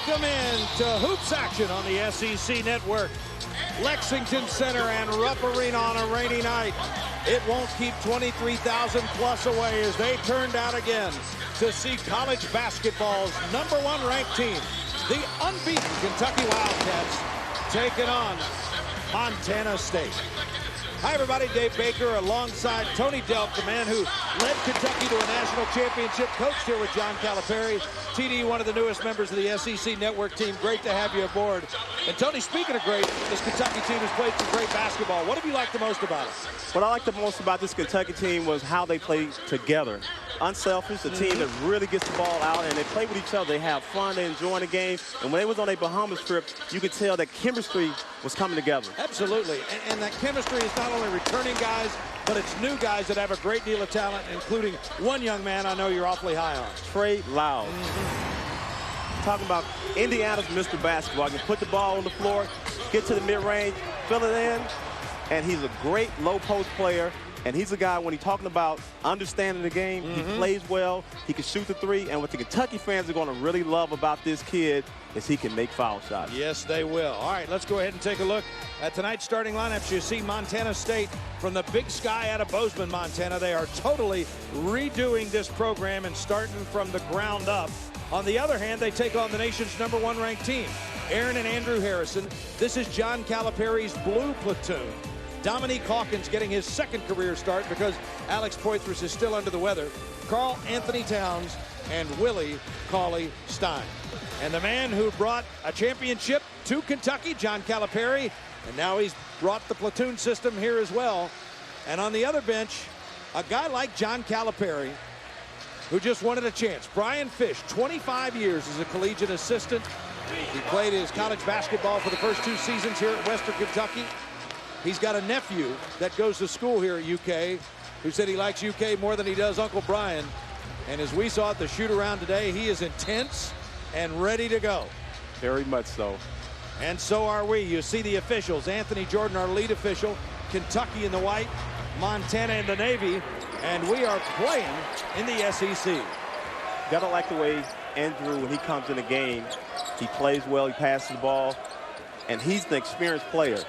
Welcome in to Hoops Action on the SEC Network. Lexington Center and Rupp Arena on a rainy night. It won't keep 23,000 plus away as they turned out again to see college basketball's #1 ranked team, the unbeaten Kentucky Wildcats, taking on Montana State. Hi, everybody. Dave Baker alongside Tony Delk, the man who led Kentucky to a national championship, coached here with John Calipari. TD, one of the newest members of the SEC Network team. Great to have you aboard. And Tony, speaking of great, this Kentucky team has played some great basketball. What have you liked the most about it? What I liked the most about this Kentucky team was how they played together. Unselfish, a team that really gets the ball out, and they play with each other. They have fun, they enjoy the game. And when they was on a Bahamas trip, you could tell that chemistry was coming together. Absolutely. And that chemistry is not only returning guys, but it's new guys that have a great deal of talent, including one young man I know you're awfully high on. Trey Lyles. Talking about Indiana's Mr. Basketball. Can put the ball on the floor, get to the mid-range, fill it in, and he's a great low-post player. And he's a guy, when he's talking about understanding the game, he plays well, he can shoot the three, and what the Kentucky fans are going to really love about this kid is he can make foul shots. Yes, they will. All right, let's go ahead and take a look at tonight's starting lineups. You see Montana State from the Big Sky out of Bozeman, Montana. They are totally redoing this program and starting from the ground up. On the other hand, they take on the nation's #1 ranked team, Aaron and Andrew Harrison. This is John Calipari's blue platoon. Dominique Hawkins getting his second career start because Alex Poitras is still under the weather. Karl Anthony Towns and Willie Cauley-Stein. And the man who brought a championship to Kentucky, John Calipari, and now he's brought the platoon system here as well. And on the other bench, a guy like John Calipari, who just wanted a chance. Brian Fish, 25 years as a collegiate assistant. He played his college basketball for the first 2 seasons here at Western Kentucky. He's got a nephew that goes to school here at UK who said he likes UK more than he does Uncle Brian. And as we saw at the shoot-around today, he is intense and ready to go. Very much so. And so are we. You see the officials. Anthony Jordan, our lead official. Kentucky in the white, Montana in the navy. And we are playing in the SEC. Gotta like the way Andrew, when he comes in the game, he plays well, he passes the ball, and he's the experienced player.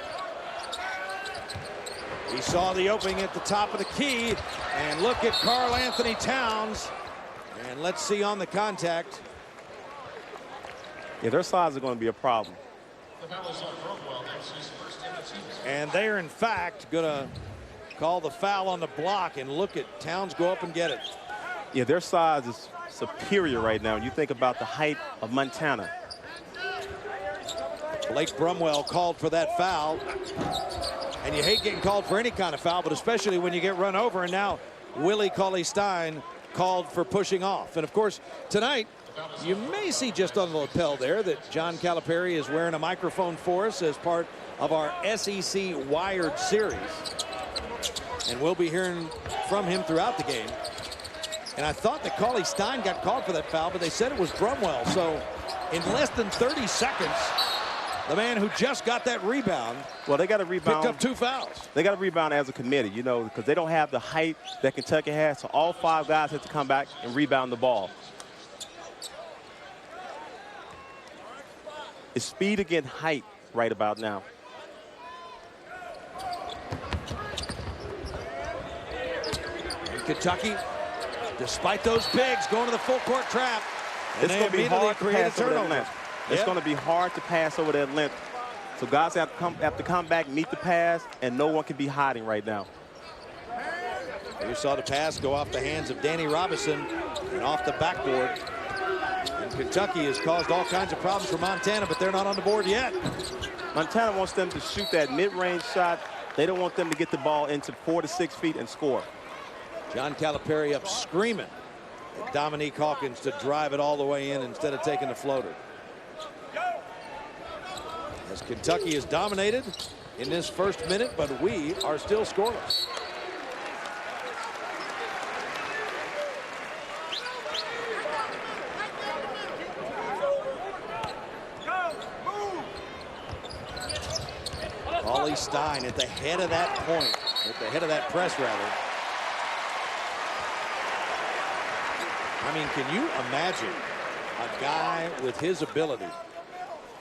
He saw the opening at the top of the key, and look at Karl Anthony Towns. And let's see on the contact. Yeah, their size are going to be a problem. And they're, in fact, going to call the foul on the block, and look at Towns go up and get it. Yeah, their size is superior right now. You think about the height of Montana. Blake Brumwell called for that foul. And you hate getting called for any kind of foul, but especially when you get run over. And now Willie Cauley-Stein called for pushing off. And, of course, tonight, you may see just on the lapel there that John Calipari is wearing a microphone for us as part of our SEC Wired series. And we'll be hearing from him throughout the game. And I thought that Cauley-Stein got called for that foul, but they said it was Brumwell. So in less than 30 seconds, the man who just got that rebound, well, they got to rebound. Picked up 2 fouls. They got to rebound as a committee, you know, because they don't have the height that Kentucky has. So all 5 guys have to come back and rebound the ball. It's speed against height right about now. And Kentucky, despite those bigs, going to the full court trap. And it's going to be hard to pass over that length. It's going to be hard to pass over that length. So guys have to come back, meet the pass, and no one can be hiding right now. You saw the pass go off the hands of Danny Robinson and off the backboard. And Kentucky has caused all kinds of problems for Montana, but they're not on the board yet. Montana wants them to shoot that mid-range shot. They don't want them to get the ball into 4 to 6 feet and score. John Calipari up screaming at Dominique Hawkins to drive it all the way in instead of taking the floater. As Kentucky is dominated in this first minute, but we are still scoreless. Cauley-Stein at the head of that point, at the head of that press, rather. I mean, can you imagine A guy with his ability,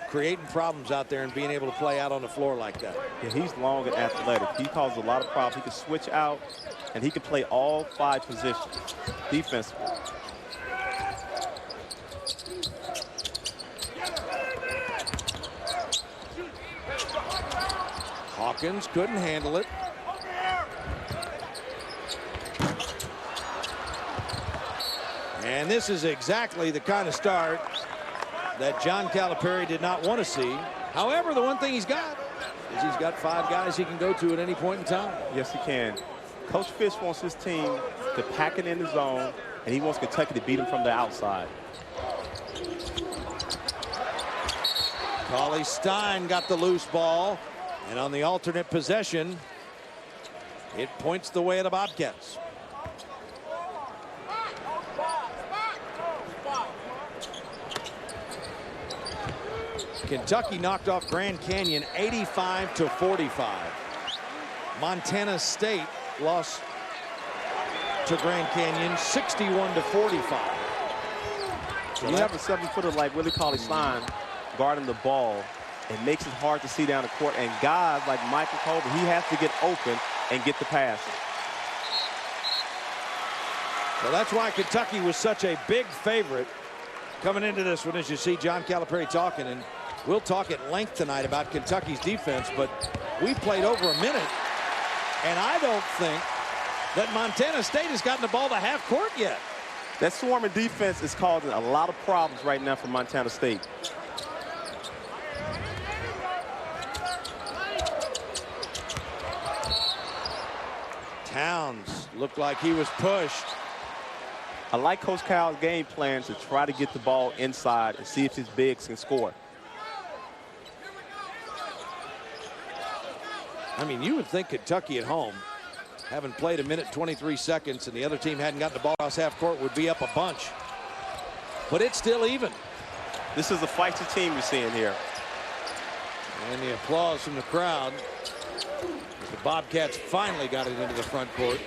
creating problems out there and being able to play out on the floor like that. Yeah, he's long and athletic. He causes a lot of problems. He can switch out, and he can play all 5 positions defensively. Hawkins couldn't handle it. And this is exactly the kind of start that John Calipari did not want to see. However, the one thing he's got is he's got 5 guys he can go to at any point in time. Yes, he can. Coach Fish wants his team to pack it in the zone, and he wants Kentucky to beat him from the outside. Cauley-Stein got the loose ball, and on the alternate possession, it points the way of the Bobcats. Kentucky knocked off Grand Canyon 85-45. Montana State lost to Grand Canyon 61-45. So you have a 7-footer like Willie Cauley-Stein guarding the ball. It makes it hard to see down the court. And guys like Michael Colbert, he has to get open and get the pass. So that's why Kentucky was such a big favorite coming into this one, as you see John Calipari talking. And we'll talk at length tonight about Kentucky's defense, but we played over a minute, and I don't think that Montana State has gotten the ball to half court yet. That swarming defense is causing a lot of problems right now for Montana State. Towns looked like he was pushed. I like Coach Cal's game plan to try to get the ball inside and see if his bigs can score. I mean, you would think Kentucky at home, having played a minute 23 seconds and the other team hadn't gotten the ball across half court, would be up a bunch. But it's still even. This is a feisty team you're seeing here. And the applause from the crowd. The Bobcats finally got it into the front court.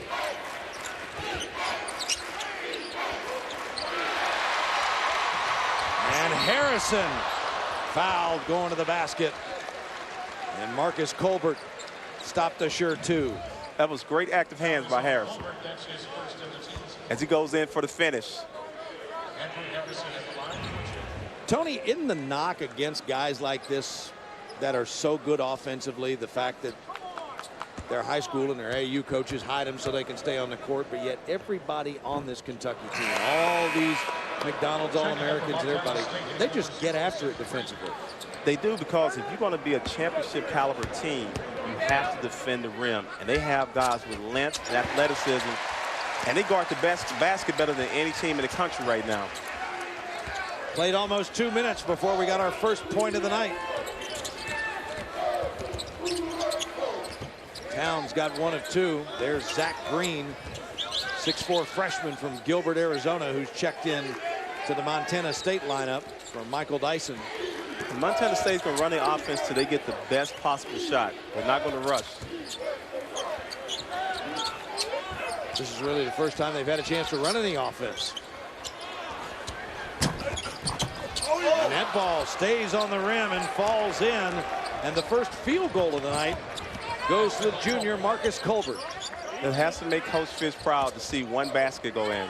And Harrison fouled going to the basket. And Marcus Colbert stopped the sure two. That was great active hands by Harrison as he goes in for the finish. Tony, in the knock against guys like this that are so good offensively, the fact that their high school and their AAU coaches hide them so they can stay on the court, but yet everybody on this Kentucky team, all these McDonald's All-Americans and everybody, they just get after it defensively. They do, because if you're going to be a championship caliber team, you have to defend the rim. And they have guys with length and athleticism, and they guard the best basket better than any team in the country right now. Played almost 2 minutes before we got our first point of the night. Towns got 1 of 2. There's Zach Green, 6'4" freshman from Gilbert, Arizona, who's checked in to the Montana State lineup from Michael Dyson. Montana State's going to run the offense till they get the best possible shot. They're not going to rush. This is really the first time they've had a chance to run any offense. And that ball stays on the rim and falls in. And the first field goal of the night goes to the junior Marcus Colbert. It has to make Coach Fish proud to see 1 basket go in.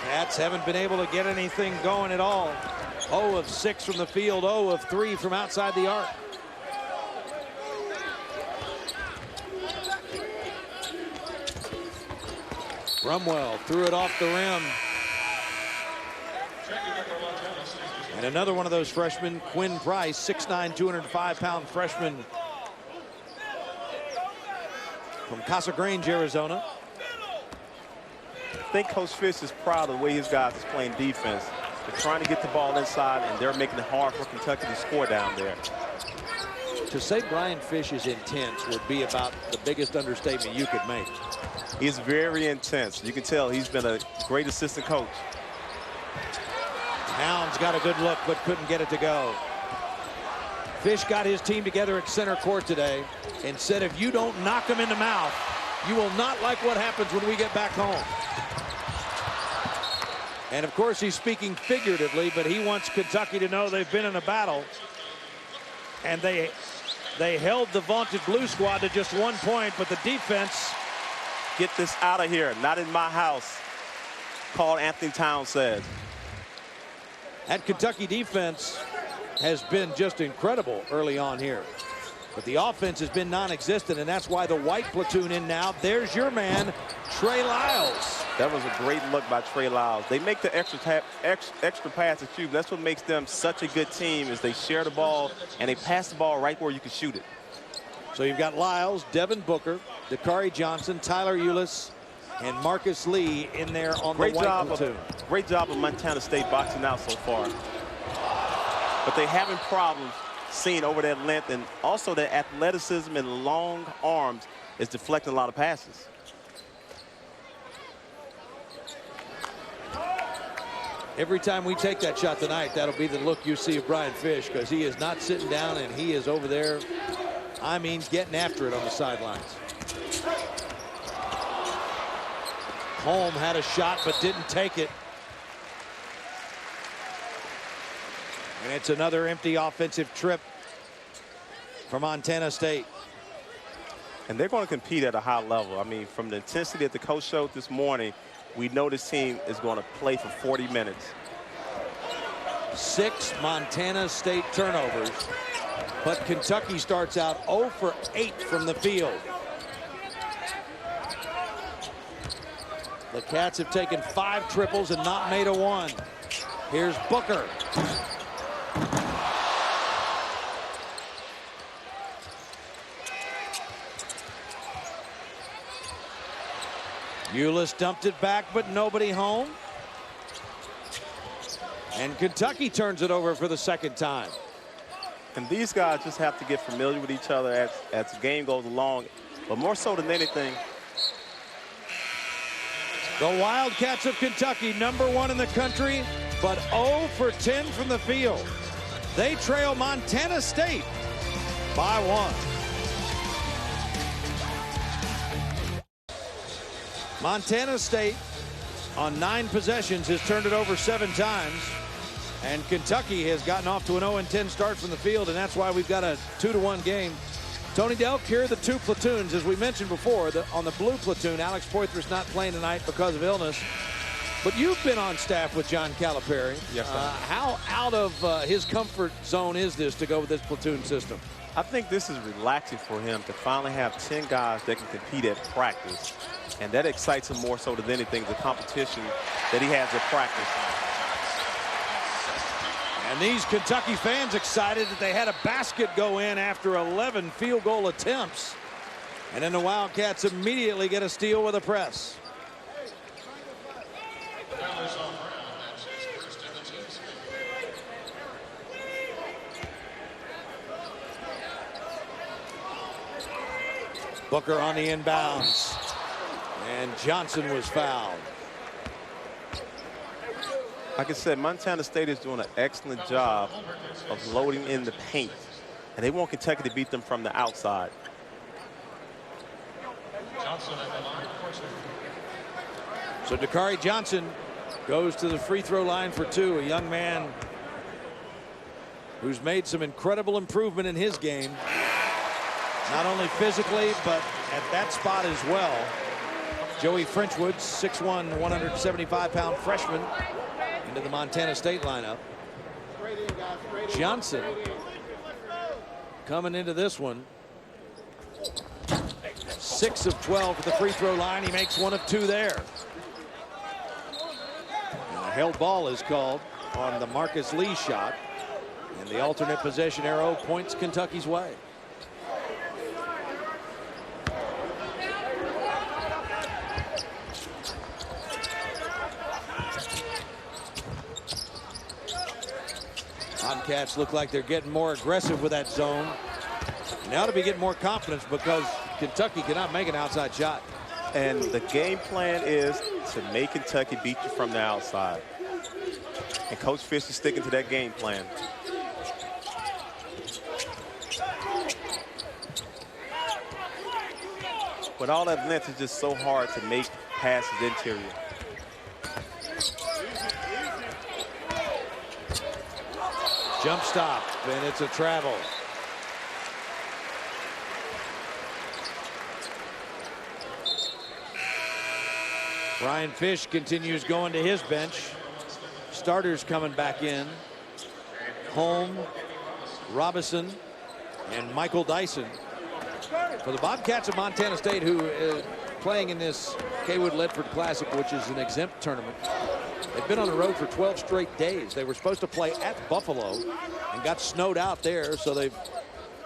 Cats haven't been able to get anything going at all. 0 of 6 from the field, 0 of 3 from outside the arc. Brumwell threw it off the rim. And another one of those freshmen, Quinn Price, 6'9", 205-pound freshman from Casa Grange, Arizona. I think Coach Fish is proud of the way his guys is playing defense. They're trying to get the ball inside, and they're making it hard for Kentucky to score down there. To say Brian Fish is intense would be about the biggest understatement you could make. He's very intense. You can tell he's been a great assistant coach. Towns got a good look, but couldn't get it to go. Fish got his team together at center court today and said, if you don't knock them in the mouth, you will not like what happens when we get back home. And, of course, he's speaking figuratively, but he wants Kentucky to know they've been in a battle. And they held the vaunted blue squad to just 1 point, but the defense. Get this out of here. Not in my house. Carl Anthony Towns said. That Kentucky defense has been just incredible early on here. But the offense has been non-existent, and that's why the white platoon in now. There's your man, Trey Lyles. That was a great look by Trey Lyles. They make the extra passes too. That's what makes them such a good team is they share the ball and they pass the ball right where you can shoot it. So you've got Lyles, Devin Booker, Dakari Johnson, Tyler Ulis, and Marcus Lee in there on the white platoon. Great job of Montana State boxing out so far. But they're having problems seeing over that length, and also that athleticism and long arms is deflecting a lot of passes. Every time we take that shot tonight, that'll be the look you see of Brian Fish, because he is not sitting down and he is over there, I mean, getting after it on the sidelines. Holm had a shot but didn't take it. And it's another empty offensive trip for Montana State. And they're going to compete at a high level. I mean, from the intensity that the coach showed this morning, we know this team is going to play for 40 minutes. 6 Montana State turnovers, but Kentucky starts out 0 for 8 from the field. The Cats have taken 5 triples and not made a one. Here's Booker. Ulis dumped it back, but nobody home. And Kentucky turns it over for the second time. And these guys just have to get familiar with each other as the game goes along. But more so than anything, the Wildcats of Kentucky, #1 in the country, but 0 for 10 from the field. They trail Montana State by 1. Montana State on 9 possessions has turned it over 7 times. And Kentucky has gotten off to an 0-10 start from the field, and that's why we've got a 2-1 game. Tony Delk, here are the 2 platoons. As we mentioned before, on the blue platoon, Alex Poythress not playing tonight because of illness. But you've been on staff with John Calipari. Yes, sir. How out of his comfort zone is this to go with this platoon system? I think this is relaxing for him to finally have 10 guys that can compete at practice. And that excites him more so than anything, the competition that he has at practice. And these Kentucky fans excited that they had a basket go in after 11 field goal attempts. And then the Wildcats immediately get a steal with a press. Booker on the inbounds. And Johnson was fouled. Like I said, Montana State is doing an excellent job of loading in the paint. And they want Kentucky to beat them from the outside. So Dakari Johnson goes to the free throw line for 2. A young man who's made some incredible improvement in his game. Not only physically, but at that spot as well. Joey Frenchwood, 6'1", 175-pound freshman, into the Montana State lineup. Johnson coming into this one. 6 of 12 at the free throw line. He makes 1 of 2 there. And a held ball is called on the Marcus Lee shot. And the alternate possession arrow points Kentucky's way. Bobcats look like they're getting more aggressive with that zone. And they ought to be getting more confidence because Kentucky cannot make an outside shot. And the game plan is to make Kentucky beat you from the outside. And Coach Fish is sticking to that game plan. But all that length is just so hard to make passes interior. Jump stop, and it's a travel. Brian Fish continues going to his bench. Starters coming back in. Holm, Robinson, and Michael Dyson. For the Bobcats of Montana State, who is playing in this Kaywood Ledford Classic, which is an exempt tournament. They've been on the road for 12 straight days. They were supposed to play at Buffalo and got snowed out there, so they've...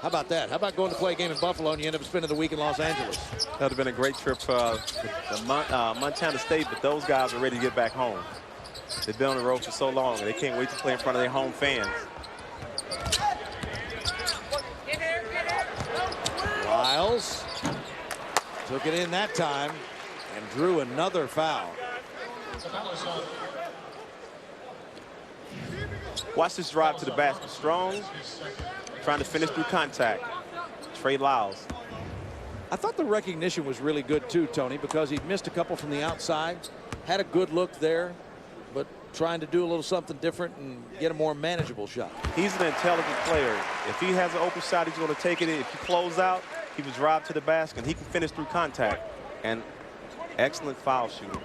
How about that? How about going to play a game in Buffalo and you end up spending the week in Los Angeles? That would have been a great trip for Montana State, but those guys are ready to get back home. They've been on the road for so long, and they can't wait to play in front of their home fans. Lyles took it in that time and drew another foul. Watch this drive to the basket. Strong, trying to finish through contact. Trey Lyles. I thought the recognition was really good too, Tony, because he'd missed a couple from the outside, had a good look there, but trying to do a little something different and get a more manageable shot. He's an intelligent player. If he has an open shot, he's going to take it. If he close out, he will drive to the basket, and he can finish through contact. And excellent foul shooting.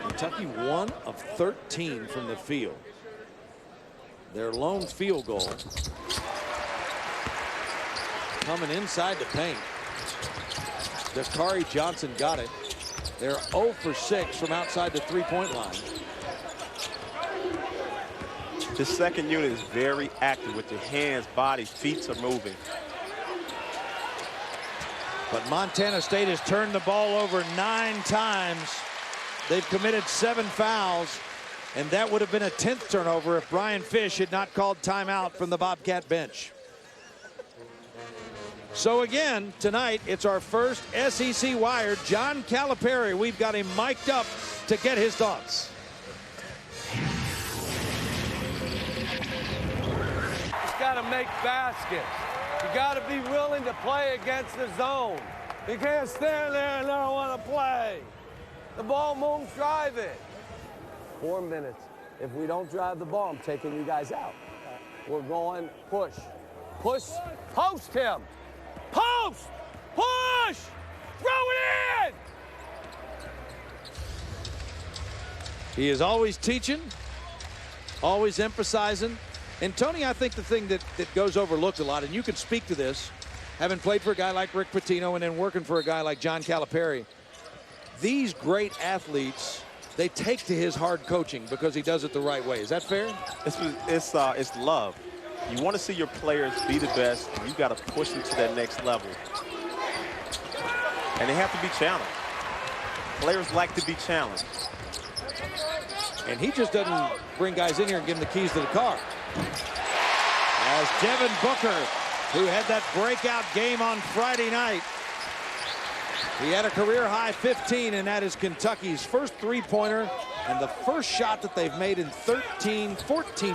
Kentucky 1 of 13 from the field. Their lone field goal coming inside the paint. Dakari Johnson got it. They're 0 for 6 from outside the three-point line. The second unit is very active with their hands, body, feet are moving. But Montana State has turned the ball over 9 times. They've committed 7 fouls, and that would have been a 10th turnover if Brian Fish had not called timeout from the Bobcat bench. So again, tonight, it's our first SEC Wired. John Calipari, we've got him mic'd up to get his thoughts. You got to make baskets. You got to be willing to play against the zone. You can't stand there and not want to play. The ball moves, drive it. 4 minutes. If we don't drive the ball, I'm taking you guys out. We're going push. Push. Post him. Post. Push. Throw it in. He is always teaching, always emphasizing. And Tony, I think the thing that goes overlooked a lot, and you can speak to this, having played for a guy like Rick Pitino and then working for a guy like John Calipari, these great athletes, they take to his hard coaching because he does it the right way. Is that fair? It's love. You want to see your players be the best, and you got to push them to that next level. And they have to be challenged. Players like to be challenged. And he just doesn't bring guys in here and give them the keys to the car. As Devin Booker, who had that breakout game on Friday night, he had a career-high 15, and that is Kentucky's first three-pointer and the first shot that they've made in 14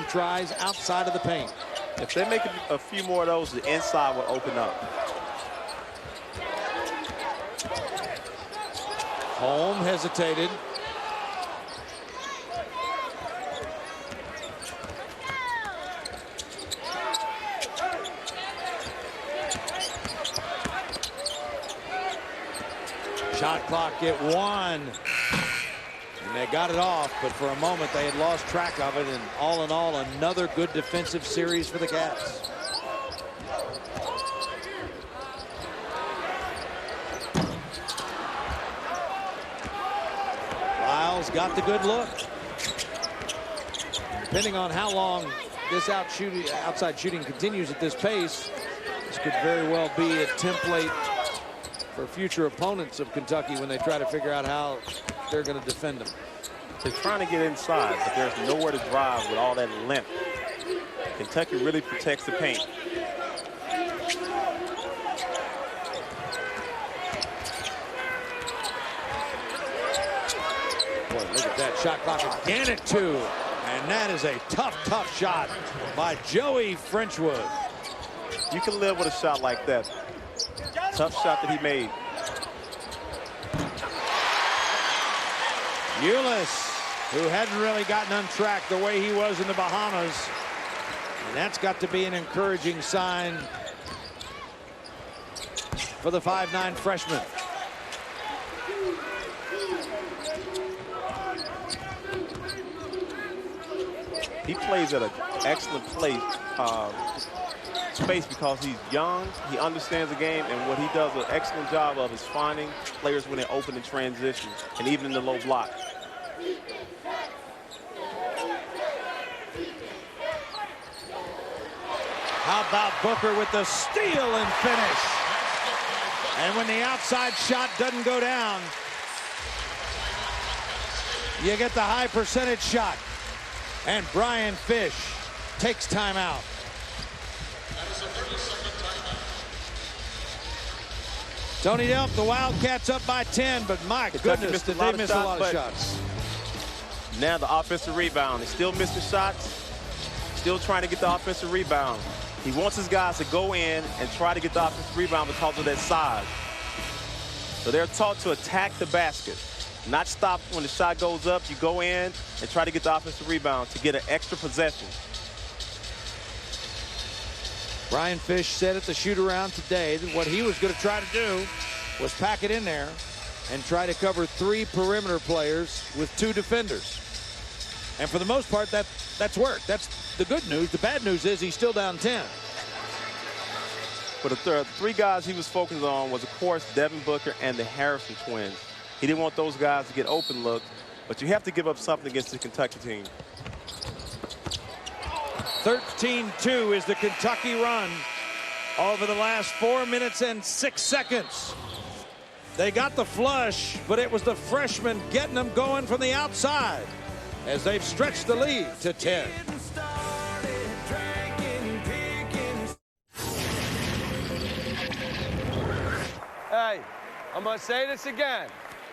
tries outside of the paint. If they make a few more of those, the inside will open up. Holm hesitated. Shot clock at 1. And they got it off, but for a moment they had lost track of it, and all in all, another good defensive series for the Cats. Lyles got the good look. Depending on how long this outside shooting continues at this pace, this could very well be a template for future opponents of Kentucky when they try to figure out how they're going to defend them. They're trying to get inside, but there's nowhere to drive with all that length. Kentucky really protects the paint. Boy, look at that shot clock again at 2. And that is a tough shot by Joey Frenchwood. You can live with a shot like that. Tough shot that he made. Ulis, who hadn't really gotten on track the way he was in the Bahamas, And that's got to be an encouraging sign for the 5'9" freshman. He plays at an excellent space because he's young, he understands the game, and what he does an excellent job of is finding players when they open in transition and even in the low block. How about Booker with the steal and finish? And when the outside shot doesn't go down, you get the high percentage shot. And Brian Fish takes timeout. Tony Delk, the Wildcats up by 10, but my goodness, did they miss a lot of shots. Now the offensive rebound. They still missing shots, still trying to get the offensive rebound. He wants his guys to go in and try to get the offensive rebound because of that size. So they're taught to attack the basket, not stop when the shot goes up. You go in and try to get the offensive rebound to get an extra possession. Brian Fish said at the shoot-around today that what he was going to try to do was pack it in there and try to cover 3 perimeter players with 2 defenders. And for the most part, that's worked. That's the good news. The bad news is he's still down 10. But the 3 guys he was focused on was, of course, Devin Booker and the Harrison twins. He didn't want those guys to get open looks, but you have to give up something against the Kentucky team. 13-2 is the Kentucky run over the last 4 minutes and 6 seconds. They got the flush, but it was the freshmen getting them going from the outside as they've stretched the lead to 10. Hey, I'm going to say this again.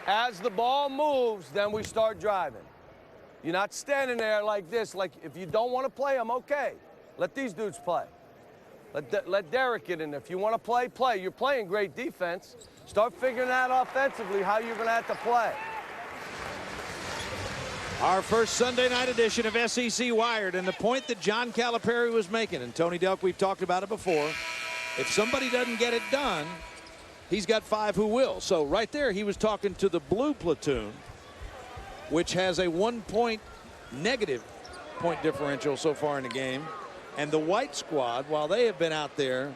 As the ball moves, then we start driving. You're not standing there like this, like if you don't want to play, I'm okay. Let these dudes play. Let Derek get in. If you want to play, play. You're playing great defense. Start figuring out offensively how you're going to have to play. Our first Sunday night edition of SEC Wired, and the point that John Calipari was making, and Tony Delk, we've talked about it before, if somebody doesn't get it done, he's got 5 who will. So right there, he was talking to the blue platoon, which has a 1-point negative point differential so far in the game. And the white squad, while they have been out there,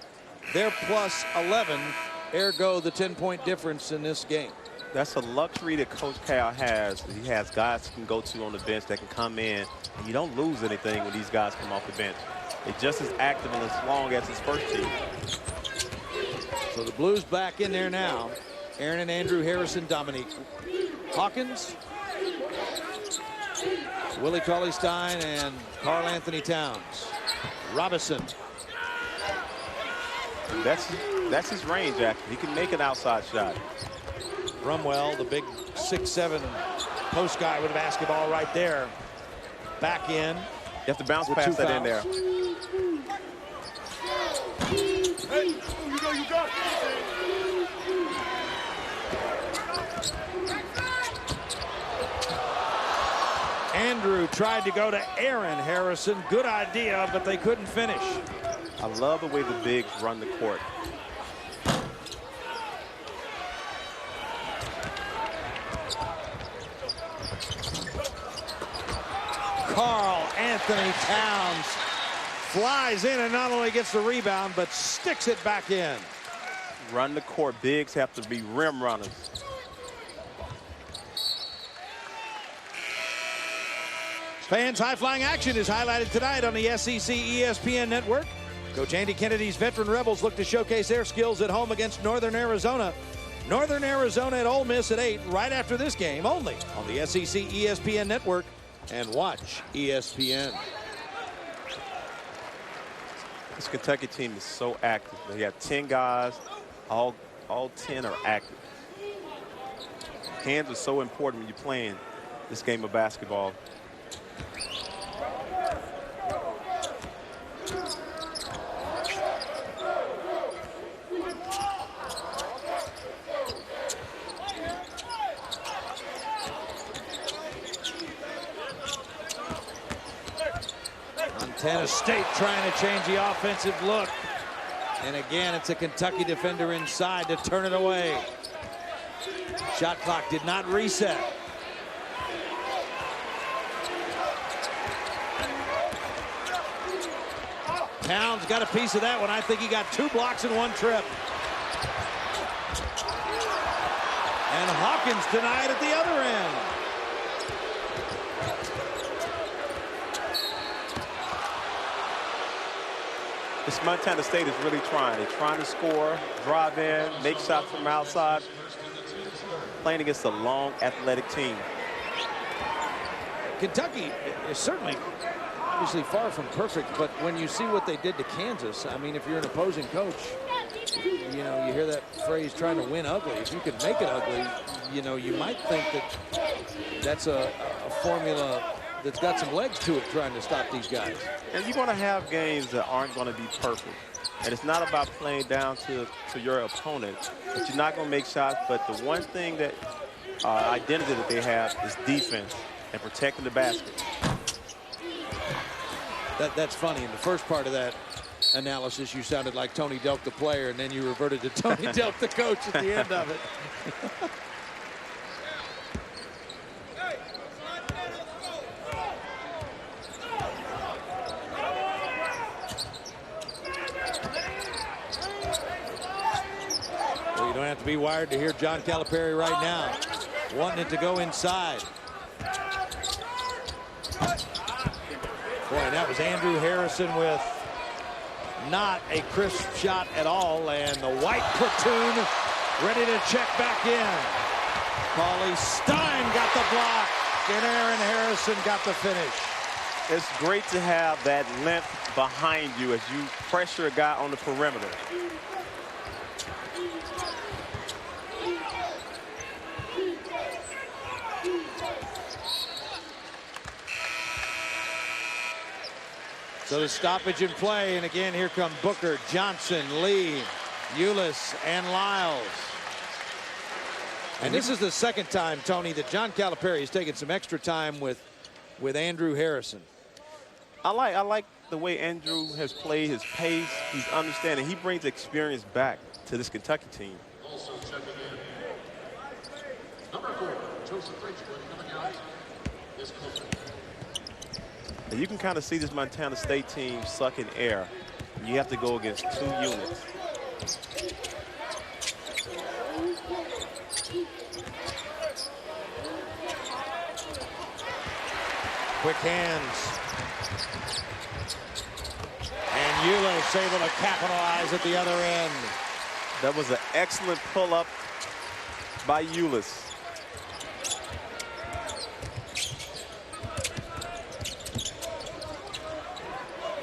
they're plus 11, ergo the 10-point difference in this game. That's a luxury that Coach Cal has. He has guys he can go to on the bench that can come in, and you don't lose anything when these guys come off the bench. They're just as active and as long as his first team. So the Blues back in there now. Aaron and Andrew Harrison, Dominique Hawkins, Willie Cauley-Stein, and Karl Anthony Towns. Robinson. That's his range, actually. He can make an outside shot. Brumwell, the big 6'7" post guy with a basketball right there. Back in. You have to bounce past that in there. Hey, you go. Andrew tried to go to Aaron Harrison. Good idea, but they couldn't finish. I love the way the bigs run the court. Karl Anthony Towns flies in and not only gets the rebound, but sticks it back in. Run the court. Bigs have to be rim runners. Fans, high-flying action is highlighted tonight on the SEC ESPN network. Coach Andy Kennedy's veteran Rebels look to showcase their skills at home against Northern Arizona. Northern Arizona at Ole Miss at 8 right after this game, only on the SEC ESPN network. And watch ESPN. This Kentucky team is so active. They have 10 guys. All 10 are active. Hands are so important when you're playing this game of basketball. Montana State trying to change the offensive look. And again, it's a Kentucky defender inside to turn it away. Shot clock did not reset. Towns got a piece of that one. I think he got 2 blocks in 1 trip. And Hawkins denied at the other end. This Montana State is really trying. They're trying to score, drive in, make shots from outside. Playing against a long, athletic team. Kentucky is certainly obviously far from perfect, but when you see what they did to Kansas, I mean, if you're an opposing coach, you know, you hear that phrase, trying to win ugly. If you can make it ugly, you know, you might think that that's a formula that's got some legs to it, trying to stop these guys. And you're going to have games that aren't going to be perfect. And it's not about playing down to your opponent, but you're not going to make shots. But the one thing that identity that they have is defense and protecting the basket. That's funny. In the first part of that analysis, you sounded like Tony Delk, the player, and then you reverted to Tony Delk, the coach, at the end of it. Well, you don't have to be wired to hear John Calipari right now, wanting it to go inside. Boy, that was Andrew Harrison with not a crisp shot at all, and the white platoon ready to check back in. Cauley Stein got the block, and Aaron Harrison got the finish. It's great to have that length behind you as you pressure a guy on the perimeter. So the stoppage in play, and again, here come Booker, Johnson, Lee, Ulis, and Lyles. And this is the second time, Tony, that John Calipari has taken some extra time with Andrew Harrison. I like the way Andrew has played, his pace, he's understanding. He brings experience back to this Kentucky team. Also checking in. Number 4, Joseph Ridgewood coming out. Is Coulter. And you can kind of see this Montana State team sucking air. You have to go against 2 units. Quick hands. And Ulis able to capitalize at the other end. That was an excellent pull-up by Ulis.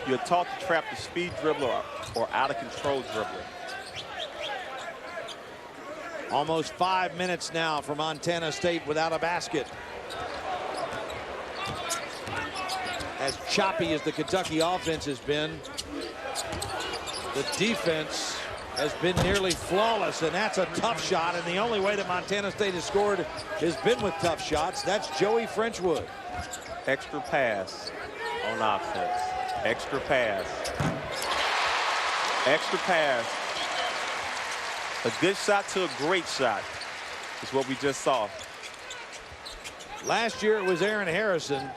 You're taught to trap the speed dribbler or out-of-control dribbler. Almost 5 minutes now for Montana State without a basket. As choppy as the Kentucky offense has been, the defense has been nearly flawless, and that's a tough shot. And the only way that Montana State has scored has been with tough shots. That's Joey Frenchwood. Extra pass on offense. Extra pass. Extra pass. A good shot to a great shot is what we just saw. Last year it was Aaron Harrison,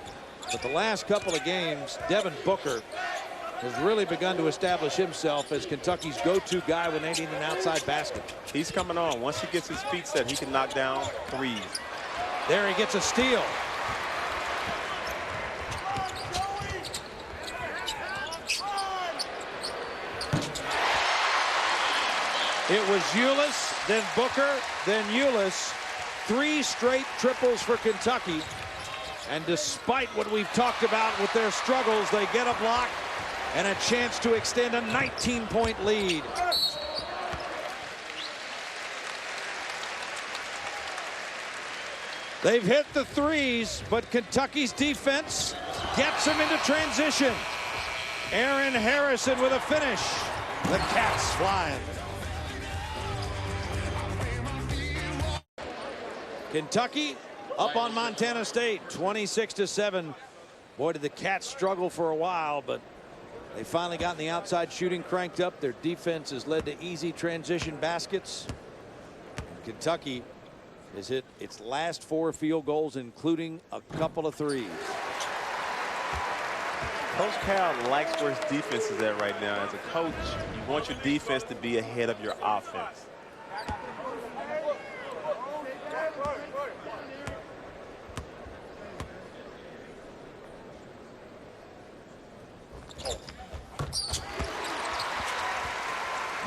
but the last couple of games, Devin Booker has really begun to establish himself as Kentucky's go-to guy when they need an outside basket. He's coming on. Once he gets his feet set, he can knock down threes. There he gets a steal. It was Ulis, then Booker, then Ulis. 3 straight triples for Kentucky. And despite what we've talked about with their struggles, they get a block and a chance to extend a 19-point lead. They've hit the threes, but Kentucky's defense gets them into transition. Aaron Harrison with a finish. The Cats flying. Kentucky up on Montana State, 26-7. Boy, did the Cats struggle for a while, but they finally gotten the outside shooting cranked up. Their defense has led to easy transition baskets. And Kentucky has hit its last 4 field goals, including a couple of threes. Coach Cal likes where his defense is at right now. As a coach, you want your defense to be ahead of your offense.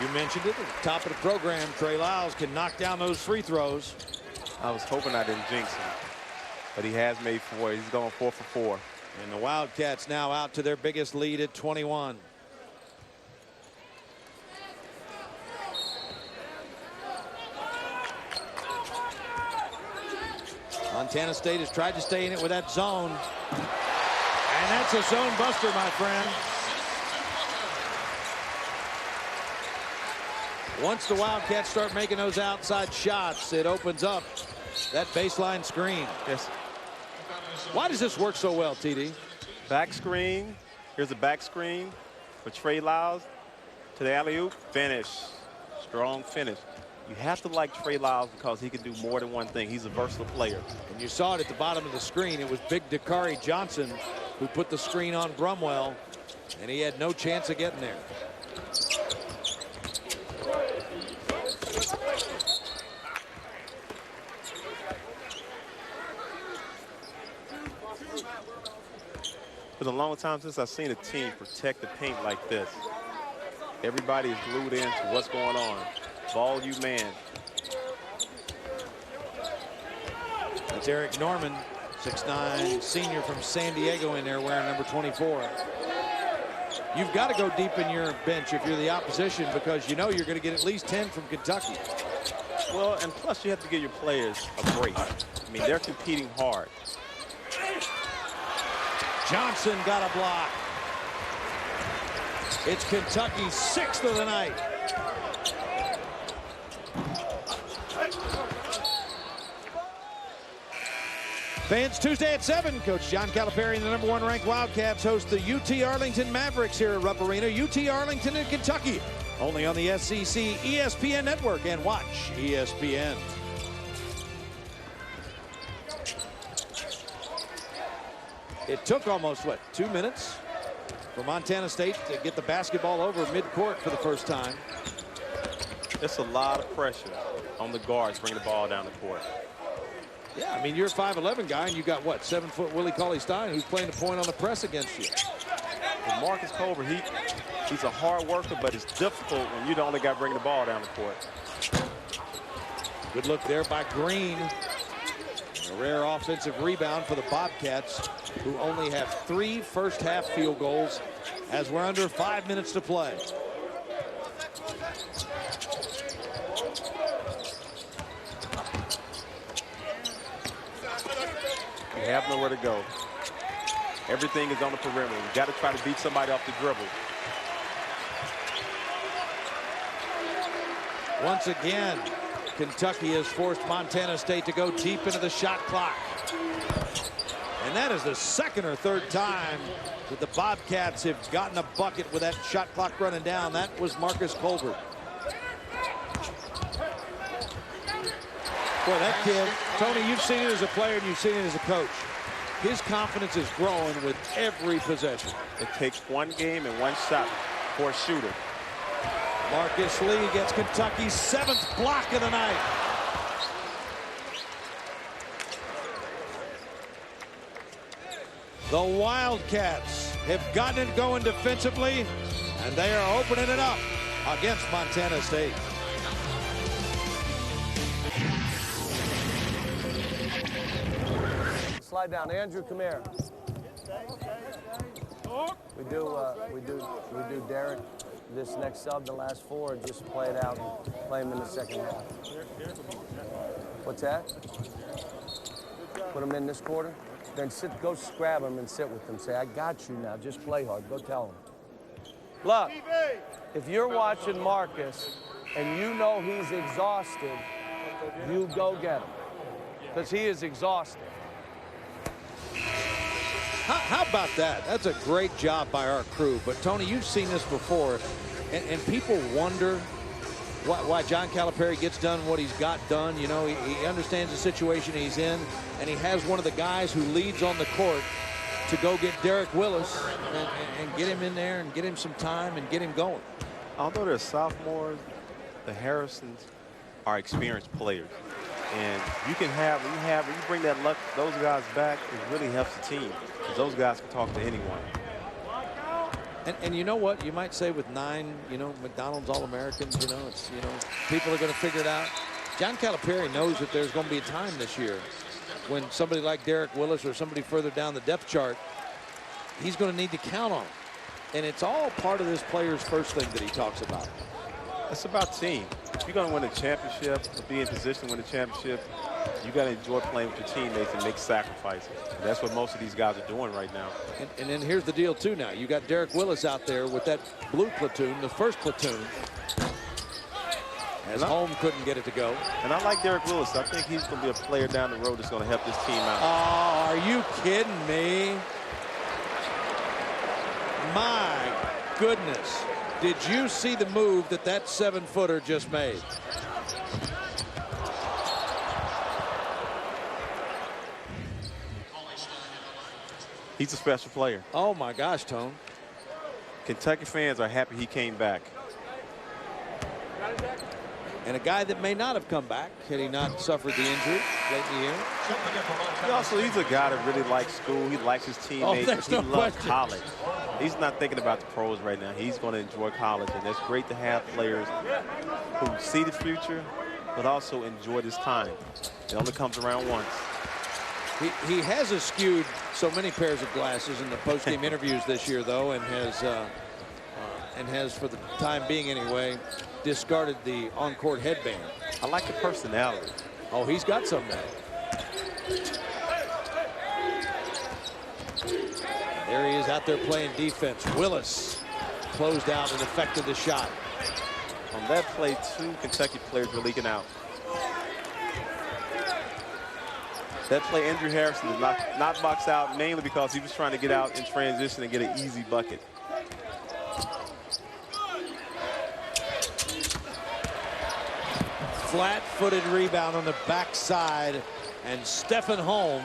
You mentioned it at the top of the program. Trey Lyles can knock down those free throws. I was hoping I didn't jinx him, but he has made 4. He's going 4 for 4. And the Wildcats now out to their biggest lead at 21. Montana State has tried to stay in it with that zone. And that's a zone buster, my friend. Once the Wildcats start making those outside shots, it opens up that baseline screen. Yes. Why does this work so well, TD? Back screen. Here's a back screen for Trey Lyles to the alley-oop. Finish. Strong finish. You have to like Trey Lyles because he can do more than one thing. He's a versatile player. And you saw it at the bottom of the screen. It was big Dakari Johnson who put the screen on Brumwell, and he had no chance of getting there. It's been a long time since I've seen a team protect the paint like this. Everybody is glued into what's going on. Ball you man. That's Eric Norman, 6'9" senior from San Diego in there wearing number 24. You've got to go deep in your bench if you're the opposition because you know you're going to get at least 10 from Kentucky. Well, and plus you have to give your players a break. I mean, they're competing hard. Johnson got a block. It's Kentucky's 6th of the night. Fans, Tuesday at 7, Coach John Calipari and the #1 ranked Wildcats host the UT Arlington Mavericks here at Rupp Arena. UT Arlington in Kentucky, only on the SEC ESPN network, and watch ESPN. It took almost, what, 2 minutes for Montana State to get the basketball over midcourt for the first time. It's a lot of pressure on the guards bringing the ball down the court. Yeah, I mean, you're a 5'11" guy, and you got, what, 7-foot Willie Cauley-Stein who's playing the point on the press against you. And Marcus Culver, he's a hard worker, but it's difficult when you're the only guy bringing the ball down the court. Good look there by Green. A rare offensive rebound for the Bobcats, who only have 3 first-half field goals as we're under 5 minutes to play. You have nowhere to go. Everything is on the perimeter. You got to try to beat somebody off the dribble. Once again, Kentucky has forced Montana State to go deep into the shot clock. And that is the 2nd or 3rd time that the Bobcats have gotten a bucket with that shot clock running down. That was Marcus Colbert. Boy, that kid, Tony, you've seen it as a player and you've seen it as a coach. His confidence is growing with every possession. It takes one game and one shot for a shooter. Marcus Lee gets Kentucky's 7th block of the night. The Wildcats have gotten it going defensively, and they are opening it up against Montana State. Slide down, Andrew, come here. We do Derek, this next sub, the last 4, just play it out and play him in the second half. What's that? Put him in this quarter? Then go grab him and sit with him. Say, I got you now, just play hard. Go tell him. Look, if you're watching Marcus and you know he's exhausted, you go get him. Because he is exhausted. How about that? That's a great job by our crew. But, Tony, you've seen this before, and people wonder why John Calipari gets done what he's got done. You know, he understands the situation he's in, and he has one of the guys who leads on the court to go get Derek Willis and get him in there and get him some time and get him going. Although they're sophomores, the Harrisons are experienced players. And you can have, when you bring those guys back, it really helps the team. Because those guys can talk to anyone. And you know what? You might say with 9, you know, McDonald's All-Americans, you know, it's, you know, people are going to figure it out. John Calipari knows that there's going to be a time this year when somebody like Derek Willis or somebody further down the depth chart, he's going to need to count on. And it's all part of this player's first thing that he talks about. It's about team. If you're going to win a championship, or be in position to win a championship, you got to enjoy playing with your teammates and make sacrifices. And that's what most of these guys are doing right now. And then here's the deal, too, now. You got Derek Willis out there with that blue platoon, the first platoon, as Holm couldn't get it to go. And I like Derek Willis. I think he's going to be a player down the road that's going to help this team out. Oh, are you kidding me? My goodness. Did you see the move that 7-footer just made? He's a special player. Oh, my gosh, Tone. Kentucky fans are happy he came back. And a guy that may not have come back had he not suffered the injury late in the year. He's a guy that really likes school. He likes his teammates. There's no he loves question. college. He's not thinking about the pros right now. He's going to enjoy college. And it's great to have players who see the future, but also enjoy this time. It only comes around once. He has eschewed so many pairs of glasses in the post-game interviews this year, though, and has, for the time being anyway, discarded the on-court headband. I like the personality. Oh, he's got some now. There he is out there playing defense. Willis closed out and affected the shot. On that play, 2 Kentucky players were leaking out. That play, Andrew Harrison did not box out, mainly because he was trying to get out in transition and get an easy bucket. Flat-footed rebound on the backside, and Stephen Holm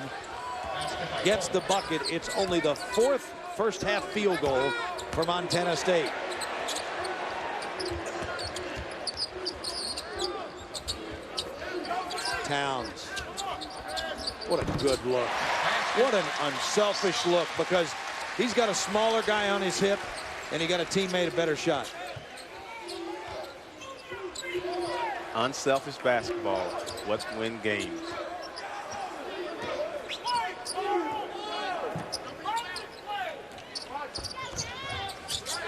gets the bucket. It's only the 4th first-half field goal for Montana State. Towns. What a good look. What an unselfish look, because he's got a smaller guy on his hip, and he got a teammate a better shot. Unselfish basketball. What win games.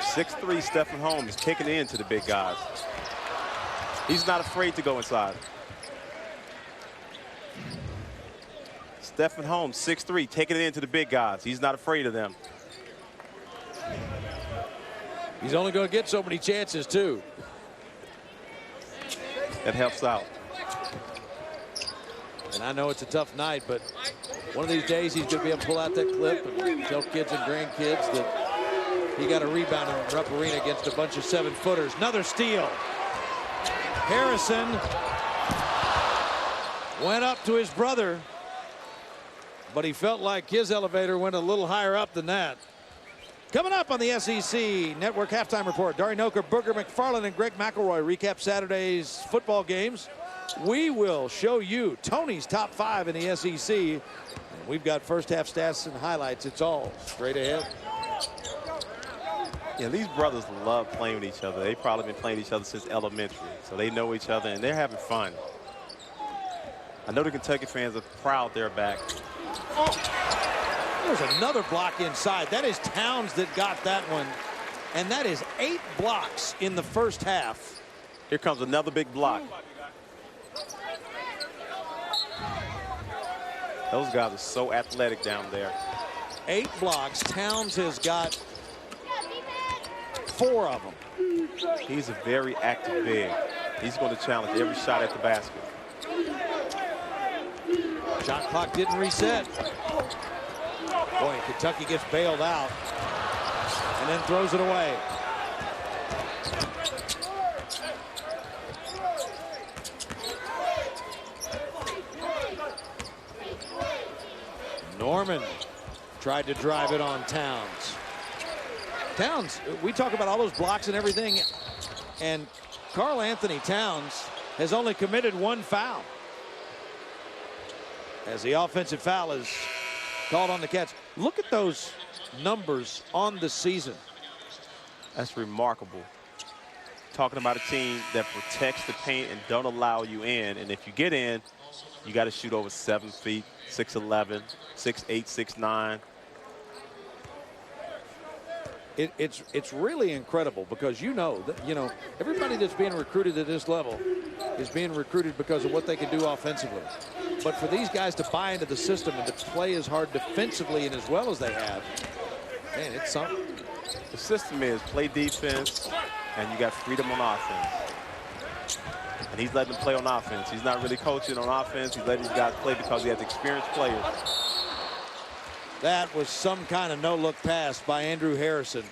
.6'3" Stephen Holm is kicking in to the big guys. He's not afraid to go inside. Stephen Holm, 6'3", taking it into the big guys. He's not afraid of them. He's only going to get so many chances, too. That helps out. And I know it's a tough night, but one of these days he's going to be able to pull out that clip and tell kids and grandkids that he got a rebound in Rupp Arena against a bunch of 7-footers. Another steal. Harrison went up to his brother, but he felt like his elevator went a little higher up than that. Coming up on the SEC Network Halftime Report, Dari Noker, Booger McFarland, and Greg McElroy recap Saturday's football games. We will show you Tony's top 5 in the SEC. And we've got first-half stats and highlights. It's all straight ahead. Yeah, these brothers love playing with each other. They've probably been playing each other since elementary, so they know each other, and they're having fun. I know the Kentucky fans are proud they're back. There's another block inside. That is Towns that got that one. And that is 8 blocks in the first half. Here comes another big block. Those guys are so athletic down there. 8 blocks. Towns has got 4 of them. He's a very active big. He's going to challenge every shot at the basket. Shot clock didn't reset. Boy, Kentucky gets bailed out and then throws it away. Norman tried to drive it on Towns. Towns, we talk about all those blocks and everything, and Karl Anthony Towns has only committed one foul, as the offensive foul is called on the Cats. Look at those numbers on the season. That's remarkable. Talking about a team that protects the paint and don't allow you in. And if you get in, you got to shoot over 7 feet, 6'11", 6'8", 6'9". It's really incredible, because you know that everybody that's being recruited at this level is being recruited because of what they can do offensively. But for these guys to buy into the system and to play as hard defensively and as well as they have, man, it's something. The system is play defense, and you got freedom on offense. And he's letting them play on offense. He's not really coaching on offense. He's letting these guys play because he has experienced players. That was some kind of no-look pass by Andrew Harrison.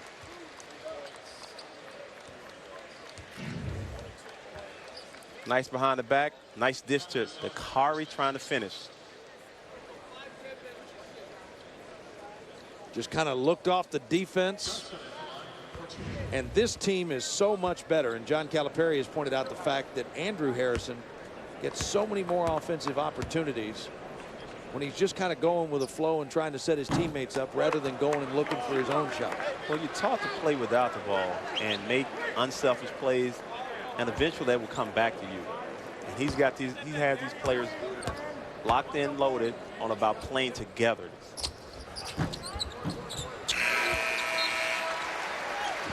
Nice behind the back. Nice dish to Kari trying to finish. Just kind of looked off the defense. And this team is so much better. And John Calipari has pointed out the fact that Andrew Harrison gets so many more offensive opportunities when he's just kind of going with a flow and trying to set his teammates up rather than going and looking for his own shot. Well, you're taught to play without the ball and make unselfish plays, and eventually they will come back to you. And he has these players locked in, loaded on about playing together.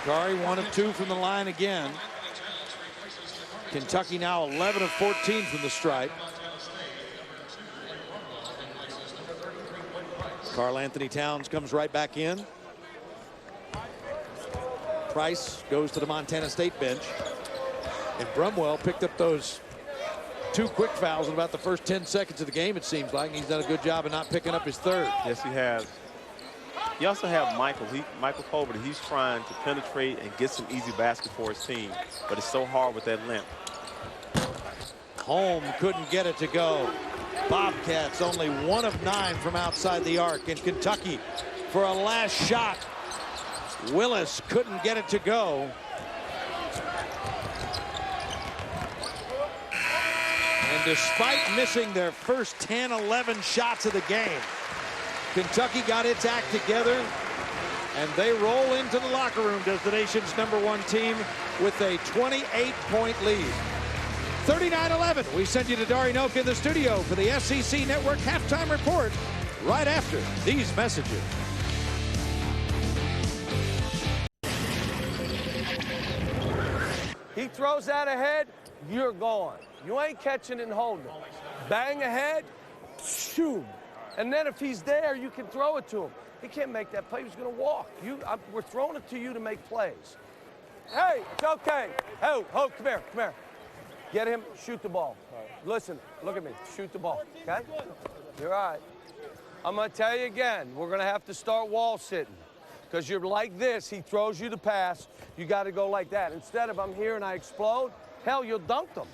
Kari 1 of 2 from the line again. Kentucky now 11 of 14 from the stripe. Karl Anthony Towns comes right back in. Price goes to the Montana State bench. And Brumwell picked up those 2 quick fouls in about the first 10 seconds of the game, it seems like. He's done a good job of not picking up his third. Yes, he has. You also have Michael Colbert. He's trying to penetrate and get some easy basket for his team, but it's so hard with that limp. Holm couldn't get it to go. Bobcats only 1 of 9 from outside the arc, and Kentucky for a last shot. Willis couldn't get it to go. And despite missing their first 10-11 shots of the game, Kentucky got its act together, and they roll into the locker room, does the nation's #1 team, with a 28-point lead. 39-11. We send you to Dari Noka in the studio for the SEC Network halftime report right after these messages. He throws that ahead, you're gone. You ain't catching and holding. Bang ahead, shoot. And then if he's there, you can throw it to him. He can't make that play. He's going to walk. We're throwing it to you to make plays. Hey, it's okay. Oh, come here. Get him, shoot the ball. Listen, look at me. Shoot the ball, okay? You're all right. I'm going to tell you again, we're going to have to start wall sitting. Because you're like this. He throws you the pass. You got to go like that. Instead of I'm here and I explode, hell, you'll dunk them.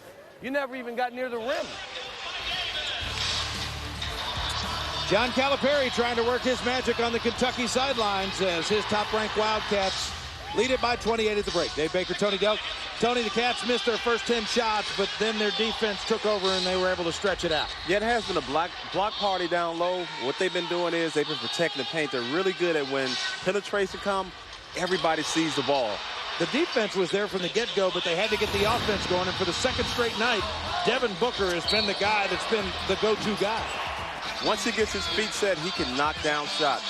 You never even got near the rim. John Calipari trying to work his magic on the Kentucky sidelines as his top-ranked Wildcats lead it by 28 at the break. Dave Baker, Tony Delk. Tony, the Cats missed their first 10 shots, but then their defense took over and they were able to stretch it out. Yeah, it has been a block party down low. What they've been doing is they've been protecting the paint. They're really good at when penetration comes, everybody sees the ball. The defense was there from the get-go, but they had to get the offense going, and for the second straight night, Devin Booker has been the guy that's been the go-to guy. Once he gets his feet set, he can knock down shots.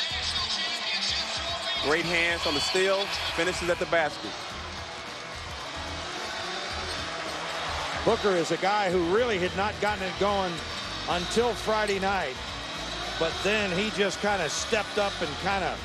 Great hands on the steal, finishes at the basket. Booker is a guy who really had not gotten it going until Friday night, but then he just kind of stepped up and kind of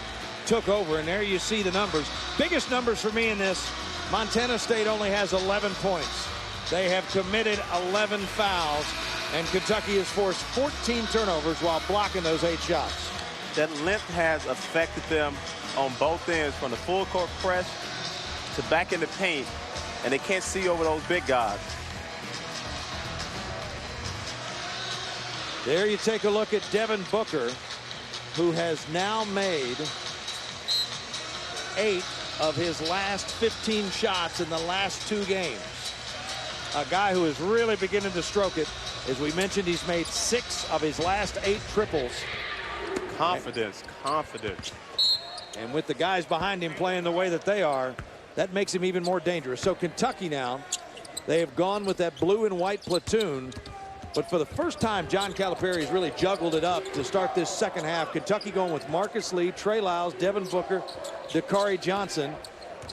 took over, and there you see the numbers. Biggest numbers for me in this, Montana State only has 11 points. They have committed 11 fouls, and Kentucky has forced 14 turnovers while blocking those 8 shots. that length has affected them on both ends, from the full court press to back in the paint, and they can't see over those big guys. There you take a look at Devin Booker, who has now made 8 of his last 15 shots in the last 2 games. A guy who is really beginning to stroke it. As we mentioned, he's made 6 of his last 8 triples. Confidence, confidence. And with the guys behind him playing the way that they are, that makes him even more dangerous. So Kentucky now, they have gone with that blue and white platoon. But for the first time, John Calipari has really juggled it up to start this second half. Kentucky going with Marcus Lee, Trey Lyles, Devin Booker, Dakari Johnson,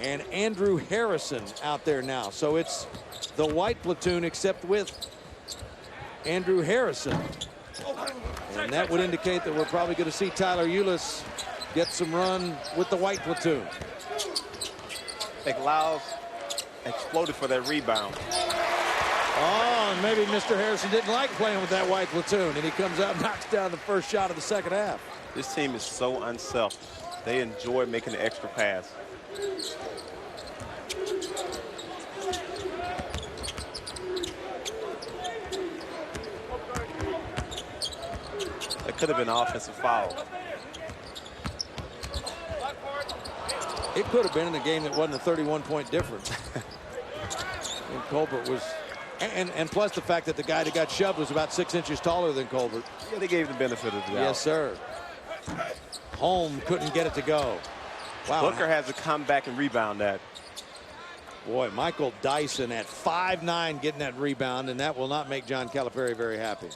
and Andrew Harrison out there now. So it's the white platoon except with Andrew Harrison. And that would indicate that we're probably going to see Tyler Ulis get some run with the white platoon. I think Lyles exploded for that rebound. Oh, and maybe Mr. Harrison didn't like playing with that white platoon, and he comes out and knocks down the first shot of the second half. This team is so unselfish. They enjoy making the extra pass. That could have been an offensive foul. It could have been in a game that wasn't a 31-point difference. And Colbert was, and plus the fact that the guy that got shoved was about 6 inches taller than Colbert. Yeah, they gave him the benefit of the doubt. Yes, sir. Holm couldn't get it to go. Wow. Booker has to come back and rebound that. Boy, Michael Dyson at 5'9" getting that rebound, and that will not make John Calipari very happy.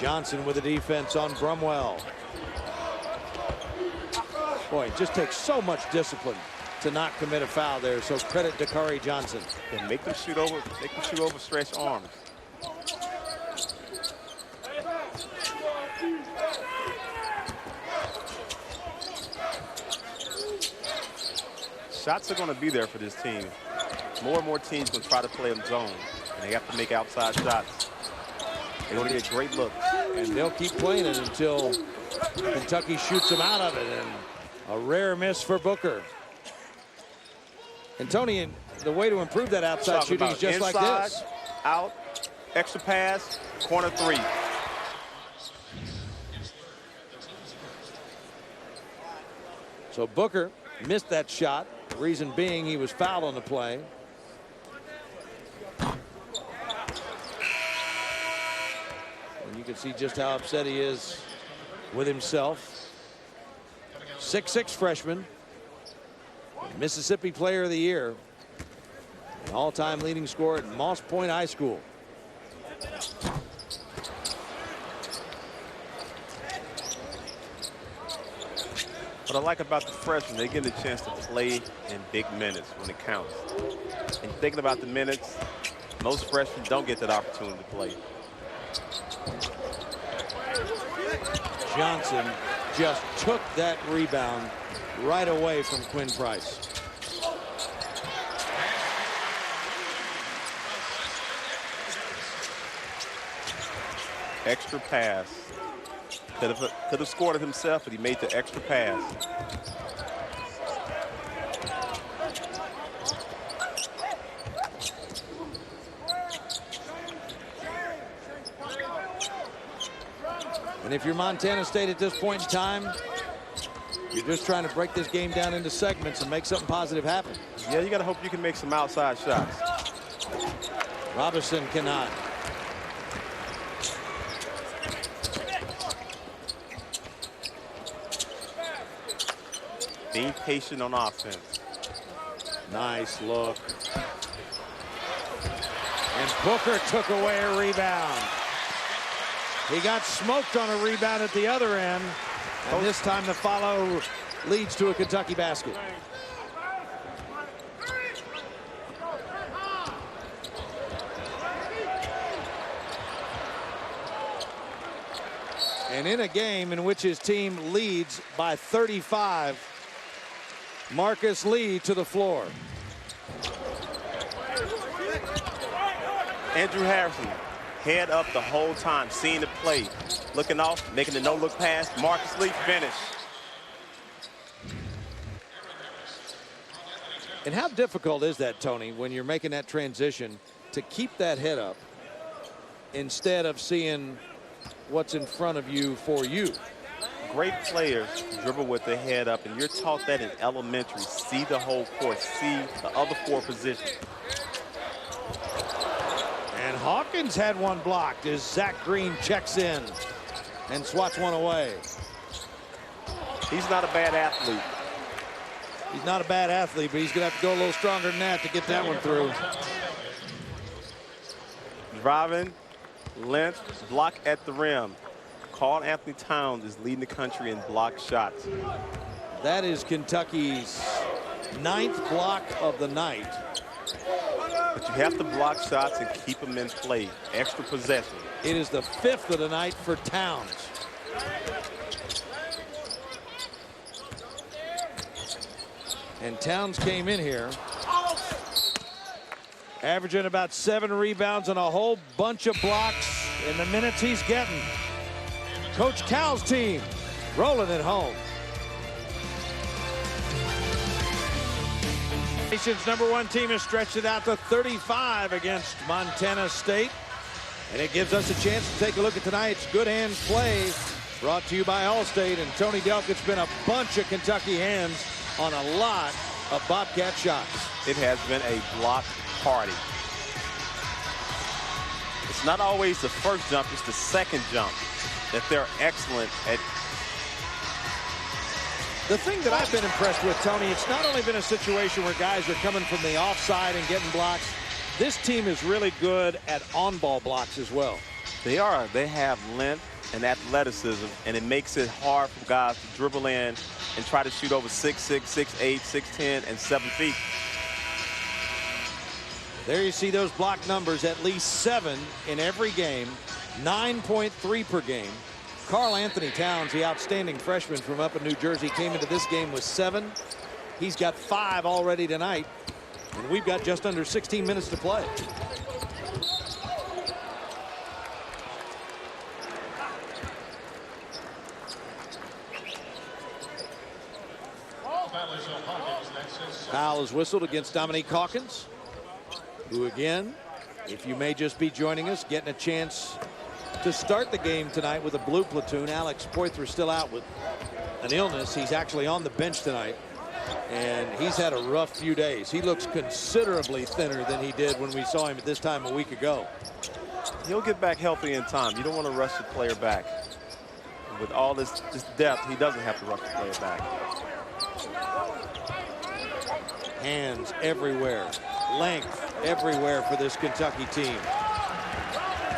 Johnson with the defense on Brumwell. Boy, it just takes so much discipline to not commit a foul there. So credit Dakari Johnson. And make them shoot over stretched arms. Shots are going to be there for this team. More and more teams going to try to play them zone, and they have to make outside shots. They're going to get great looks. And they'll keep playing it until Kentucky shoots them out of it. And a rare miss for Booker. And Tony, the way to improve that outside shooting is just like this. Out, extra pass, corner 3. So Booker missed that shot. Reason being he was fouled on the play. And you can see just how upset he is with himself. 6'6" freshman. Mississippi Player of the Year. An all-time leading scorer at Moss Point High School. What I like about the freshmen, they get a chance to play in big minutes when it counts. And thinking about the minutes, most freshmen don't get that opportunity to play. Johnson just took that rebound right away from Quinn Price. Extra pass. Could have scored it himself, but he made the extra pass. And if you're Montana State at this point in time, you're just trying to break this game down into segments and make something positive happen. Yeah, you got to hope you can make some outside shots. Robinson cannot. Being patient on offense. Nice look. And Booker took away a rebound. He got smoked on a rebound at the other end. And this time the follow leads to a Kentucky basket. And in a game in which his team leads by 35, Marcus Lee to the floor. Andrew Harrison, head up the whole time, seeing the play, looking off, making the no-look pass. Marcus Lee, finish. And how difficult is that, Tony, when you're making that transition to keep that head up instead of seeing what's in front of you for you? Great players dribble with their head up, and you're taught that in elementary. See the whole court, see the other four positions. And Hawkins had one blocked as Zach Green checks in and swats one away. He's not a bad athlete. He's not a bad athlete, but he's going to have to go a little stronger than that to get that one through. Driving, length, block at the rim. Karl Anthony Towns is leading the country in block shots. That is Kentucky's 9th block of the night. But you have to block shots and keep them in play. Extra possession. It is the 5th of the night for Towns. And Towns came in here averaging about 7 rebounds and a whole bunch of blocks in the minutes he's getting. Coach Cal's team rolling it home. Nation's #1 team has stretched it out to 35 against Montana State. And it gives us a chance to take a look at tonight's Good Hands play, brought to you by Allstate. And Tony Delk, it's been a bunch of Kentucky hands on a lot of Bobcat shots. It has been a block party. It's not always the first jump, it's the second jump that they're excellent at. The thing that I've been impressed with, Tony, it's not only been a situation where guys are coming from the offside and getting blocks. This team is really good at on-ball blocks as well. They are. They have length and athleticism, and it makes it hard for guys to dribble in and try to shoot over 6'6", 6'8", 6'10", and 7 feet. There you see those block numbers, at least 7 in every game, 9.3 per game. Karl Anthony Towns, the outstanding freshman from up in New Jersey, came into this game with 7. He's got 5 already tonight, and we've got just under 16 minutes to play. Foul is whistled against Dominique Hawkins, who again, if you may just be joining us, getting a chance to start the game tonight with a blue platoon. Alex Poythress still out with an illness. He's actually on the bench tonight, and he's had a rough few days. He looks considerably thinner than he did when we saw him at this time a week ago. He'll get back healthy in time. You don't want to rush the player back. With all this depth, he doesn't have to rush the player back. Hands everywhere, length everywhere for this Kentucky team.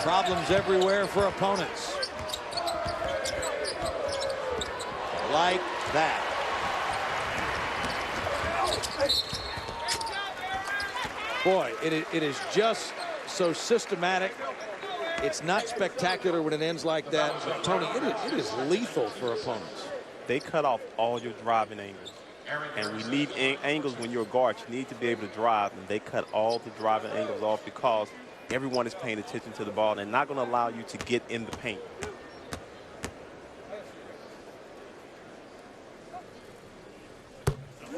Problems everywhere for opponents. Like that. Boy, it is just so systematic. It's not spectacular when it ends like that. But Tony, it is lethal for opponents. They cut off all your driving angles. And we need angles when you're a guard. You need to be able to drive, and they cut all the driving angles off because everyone is paying attention to the ball and they're not going to allow you to get in the paint.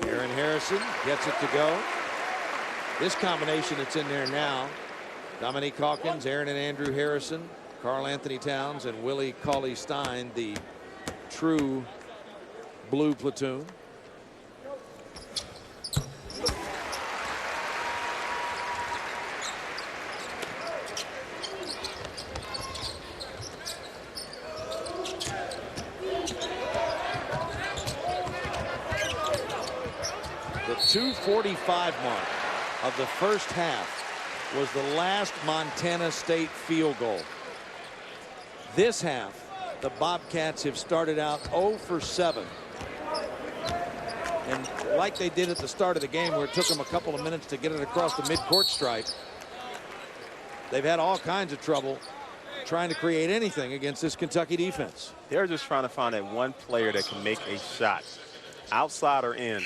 Aaron Harrison gets it to go. This combination that's in there now, Dominique Hawkins, Aaron and Andrew Harrison, Karl Anthony Towns, and Willie Cauley-Stein, the true blue platoon. The 2:45 mark of the first half was the last Montana State field goal. This half, the Bobcats have started out 0 for 7. And like they did at the start of the game, where it took them a couple of minutes to get it across the midcourt stripe, they've had all kinds of trouble trying to create anything against this Kentucky defense. They're just trying to find that one player that can make a shot, outside or in.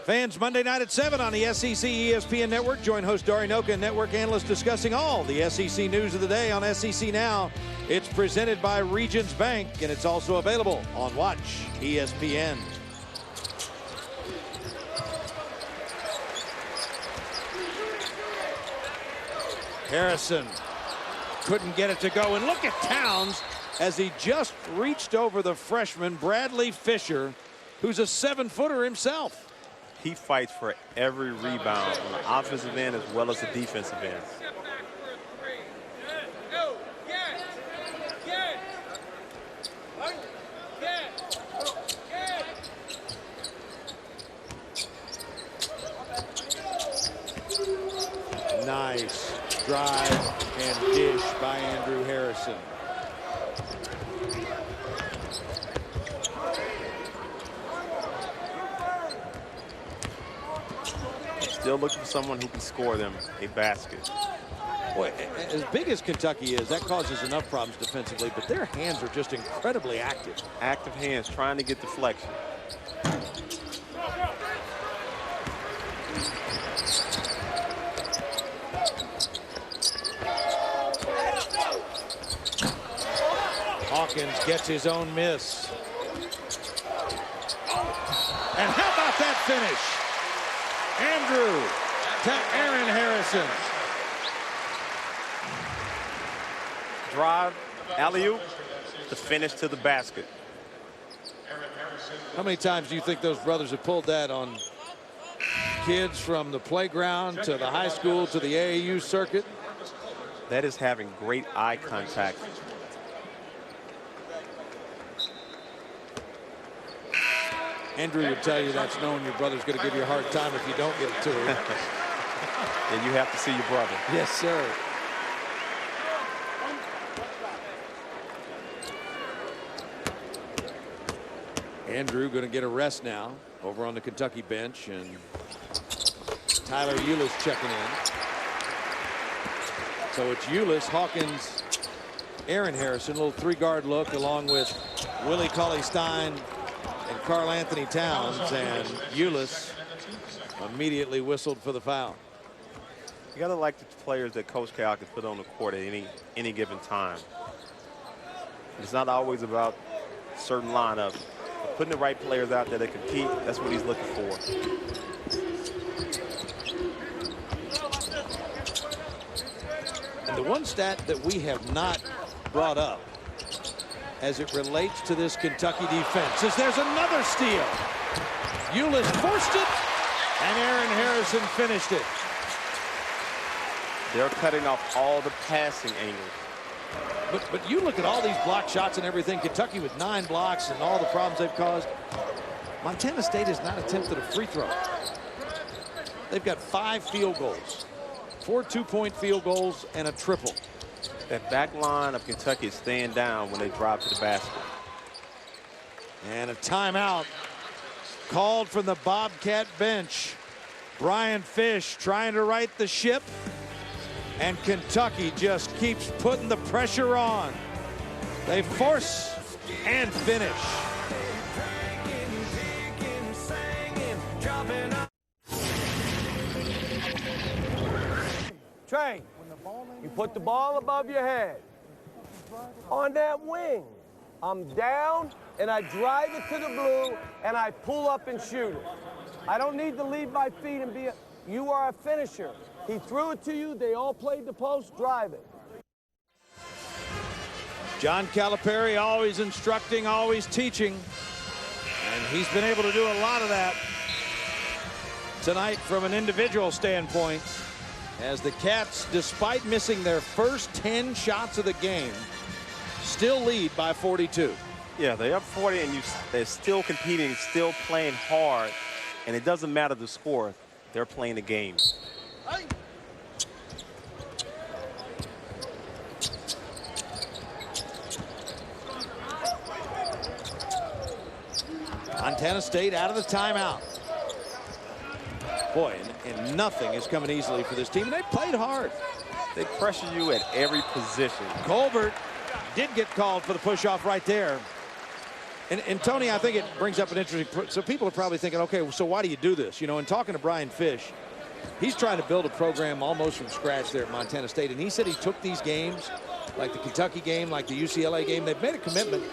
Fans, Monday night at 7 on the SEC ESPN Network. Join host Dari Noka and network analysts discussing all the SEC news of the day on SEC Now. It's presented by Regions Bank, and it's also available on Watch ESPN. Harrison couldn't get it to go, and look at Towns as he just reached over the freshman Bradley Fisher, who's a 7-footer himself. He fights for every rebound on the offensive end as well as the defensive end. Nice drive and dish by Andrew Harrison. Still looking for someone who can score them a basket. Boy, as big as Kentucky is, that causes enough problems defensively, but their hands are just incredibly active. Active hands trying to get deflection. Hawkins gets his own miss. And how about that finish? Andrew to Aaron Harrison. Drive, alley-oop, the finish to the basket. How many times do you think those brothers have pulled that on kids from the playground to the high school to the AAU circuit? That is having great eye contact. Andrew would tell you that's knowing your brother's going to give you a hard time if you don't get it to him. And you have to see your brother. Yes, sir. Andrew going to get a rest now over on the Kentucky bench, and Tyler Ulis checking in. So it's Ulis, Hawkins, Aaron Harrison, a little three-guard look along with Willie Cauley-Stein and Karl Anthony Towns, and Ulis immediately whistled for the foul. You got to like the players that Coach Cal can put on the court at any given time. It's not always about certain lineups. Putting the right players out there that compete, that's what he's looking for. And the one stat that we have not brought up as it relates to this Kentucky defense is there's another steal. Ulis forced it, and Aaron Harrison finished it. They're cutting off all the passing angles. But you look at all these block shots and everything. Kentucky with 9 blocks and all the problems they've caused. Montana State has not attempted a free throw. They've got 5 field goals, 4 two-point field goals, and a triple. That back line of Kentucky is staying down when they drive to the basket. And a timeout called from the Bobcat bench. Brian Fish trying to right the ship. And Kentucky just keeps putting the pressure on. They force and finish. Trey, you put the ball above your head. On that wing, I'm down, and I drive it to the blue, and I pull up and shoot it. I don't need to leave my feet and be a... You are a finisher. He threw it to you. They all played the post. Drive it. John Calipari always instructing, always teaching. And he's been able to do a lot of that tonight from an individual standpoint, as the Cats, despite missing their first 10 shots of the game, still lead by 42. Yeah, they're up 40, and they're still competing, still playing hard, and it doesn't matter the score. They're playing the game. Montana State out of the timeout. Boy, and nothing is coming easily for this team. And they played hard. They pressure you at every position. Colbert did get called for the push-off right there. And Tony, I think it brings up an interesting, so people are probably thinking, okay, so why do you do this? You know, in talking to Brian Fish, he's trying to build a program almost from scratch there at Montana State. And he said he took these games, like the Kentucky game, like the UCLA game. They've made a commitment,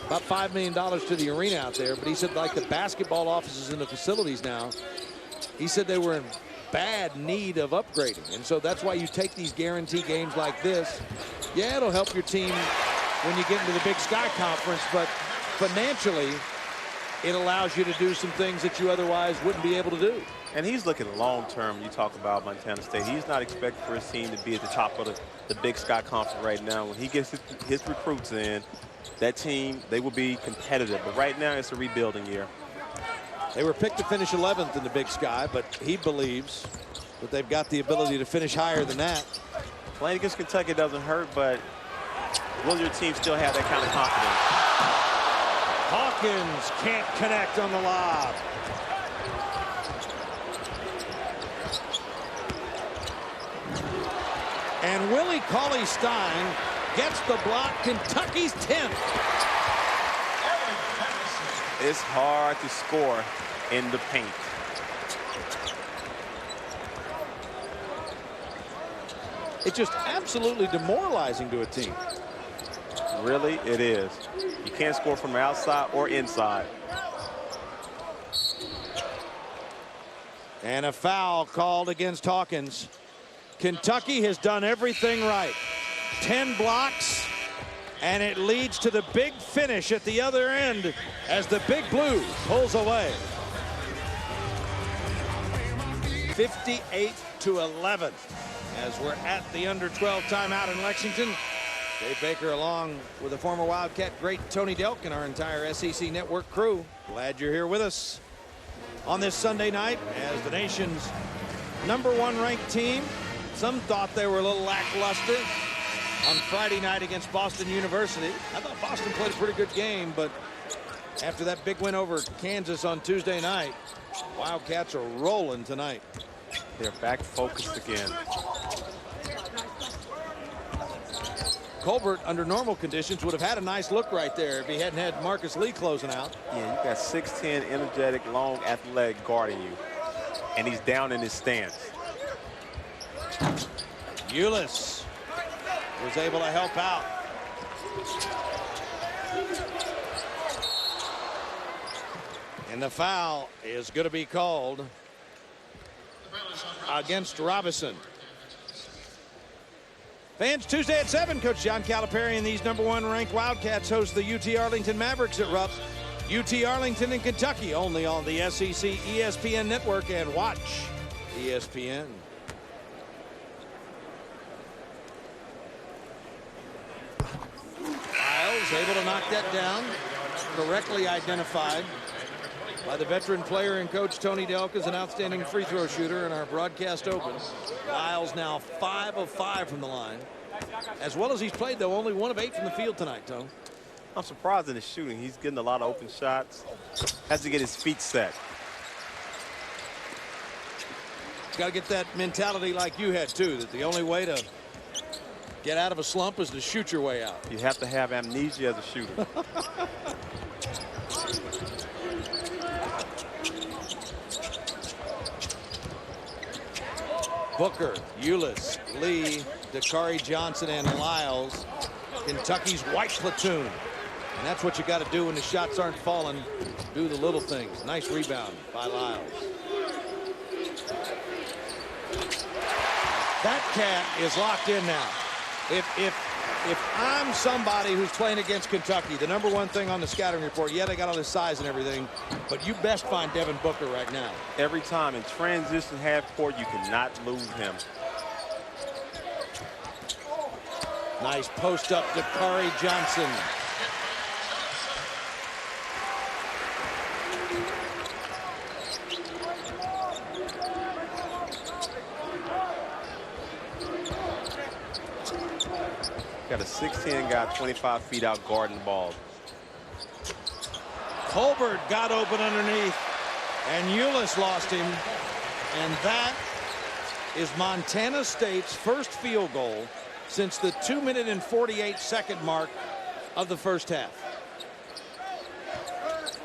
about $5 million to the arena out there. But he said, like the basketball offices and the facilities now, he said they were in bad need of upgrading. And so that's why you take these guarantee games like this. Yeah, it'll help your team when you get into the Big Sky Conference, but financially, it allows you to do some things that you otherwise wouldn't be able to do. And he's looking long-term. You talk about Montana State. He's not expecting for his team to be at the top of the Big Sky Conference right now. When he gets his recruits in, that team, they will be competitive. But right now, it's a rebuilding year. They were picked to finish 11th in the Big Sky, but he believes that they've got the ability to finish higher than that. Playing against Kentucky doesn't hurt, but will your team still have that kind of confidence? Hawkins can't connect on the lob. And Willie Cauley-Stein gets the block, Kentucky's 10th. It's hard to score in the paint. It's just absolutely demoralizing to a team. Really, it is. You can't score from the outside or inside. And a foul called against Hawkins. Kentucky has done everything right. 10 blocks, and it leads to the big finish at the other end as the Big Blue pulls away. 58-11 as we're at the under-12 timeout in Lexington. Dave Baker along with the former Wildcat great Tony Delk and our entire SEC Network crew. Glad you're here with us on this Sunday night as the nation's #1 ranked team. Some thought they were a little lackluster on Friday night against Boston University. I thought Boston played a pretty good game, but after that big win over Kansas on Tuesday night, Wildcats are rolling tonight. They're back focused again. Colbert, under normal conditions, would have had a nice look right there if he hadn't had Marcus Lee closing out. Yeah, you got 6'10", energetic, long, athletic guarding you. And he's down in his stance. Ulis was able to help out. And the foul is going to be called against Robinson. Fans, Tuesday at 7, Coach John Calipari and these #1 ranked Wildcats host the UT Arlington Mavericks at Rupp. UT Arlington in Kentucky, only on the SEC ESPN network, and watch ESPN. Lyles able to knock that down, correctly identified by the veteran player and coach Tony Delk as an outstanding free throw shooter in our broadcast open. Lyles now 5 of 5 from the line. As well as he's played, though, only 1 of 8 from the field tonight, Tone. I'm surprised in his shooting. He's getting a lot of open shots. Has to get his feet set. Got to get that mentality like you had, too, that the only way to get out of a slump is to shoot your way out. You have to have amnesia as a shooter. Booker, Ulis, Lee, Dakari Johnson, and Lyles. Kentucky's white platoon. And that's what you got to do when the shots aren't falling. Do the little things. Nice rebound by Lyles. That cat is locked in now. If I'm somebody who's playing against Kentucky, the #1 thing on the scouting report, yeah, they got all this size and everything, but you best find Devin Booker right now. Every time in transition half court, you cannot lose him. Nice post up to Dakari Johnson. Got a 6'10" guy, 25 feet out guarding the ball. Colbert got open underneath, and Ulis lost him. And that is Montana State's first field goal since the 2-minute and 48-second mark of the first half.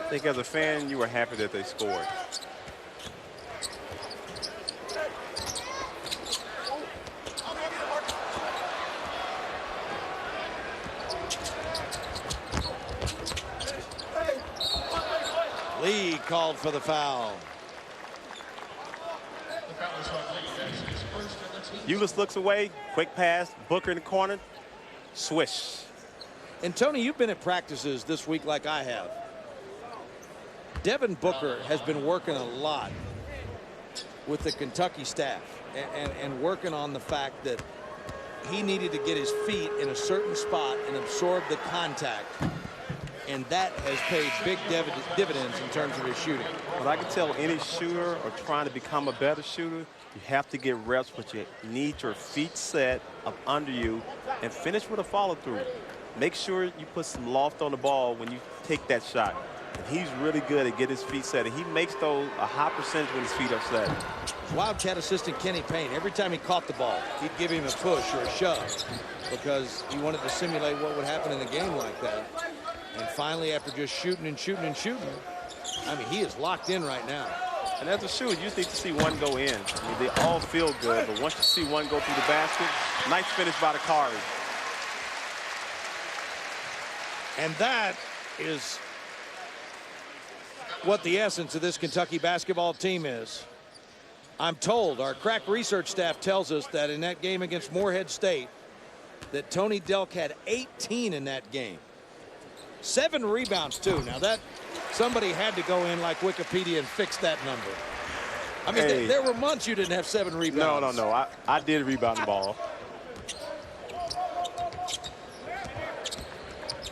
I think as a fan, you were happy that they scored. Lee called for the foul. Ulis looks away, quick pass, Booker in the corner, swish. And Tony, you've been at practices this week like I have. Devin Booker has been working a lot with the Kentucky staff and working on the fact that he needed to get his feet in a certain spot and absorb the contact. And that has paid big dividends in terms of his shooting. But I can tell any shooter or trying to become a better shooter, you have to get reps, but you need your feet set up under you and finish with a follow-through. Make sure you put some loft on the ball when you take that shot. And he's really good at getting his feet set, and he makes those a high percentage when his feet are set. Wildcat assistant Kenny Payne, every time he caught the ball, he'd give him a push or a shove because he wanted to simulate what would happen in a game like that. And finally, after just shooting and shooting and shooting, I mean, he is locked in right now. And as a shooter, you just need to see one go in. I mean, they all feel good, but once you see one go through the basket, nice finish by the Kari. And that is what the essence of this Kentucky basketball team is. I'm told, our crack research staff tells us that in that game against Morehead State, that Tony Delk had 18 in that game. 7 rebounds, too. Now, that somebody had to go in like Wikipedia and fix that number. I mean, hey, there were months you didn't have 7 rebounds. No. I did rebound the ball.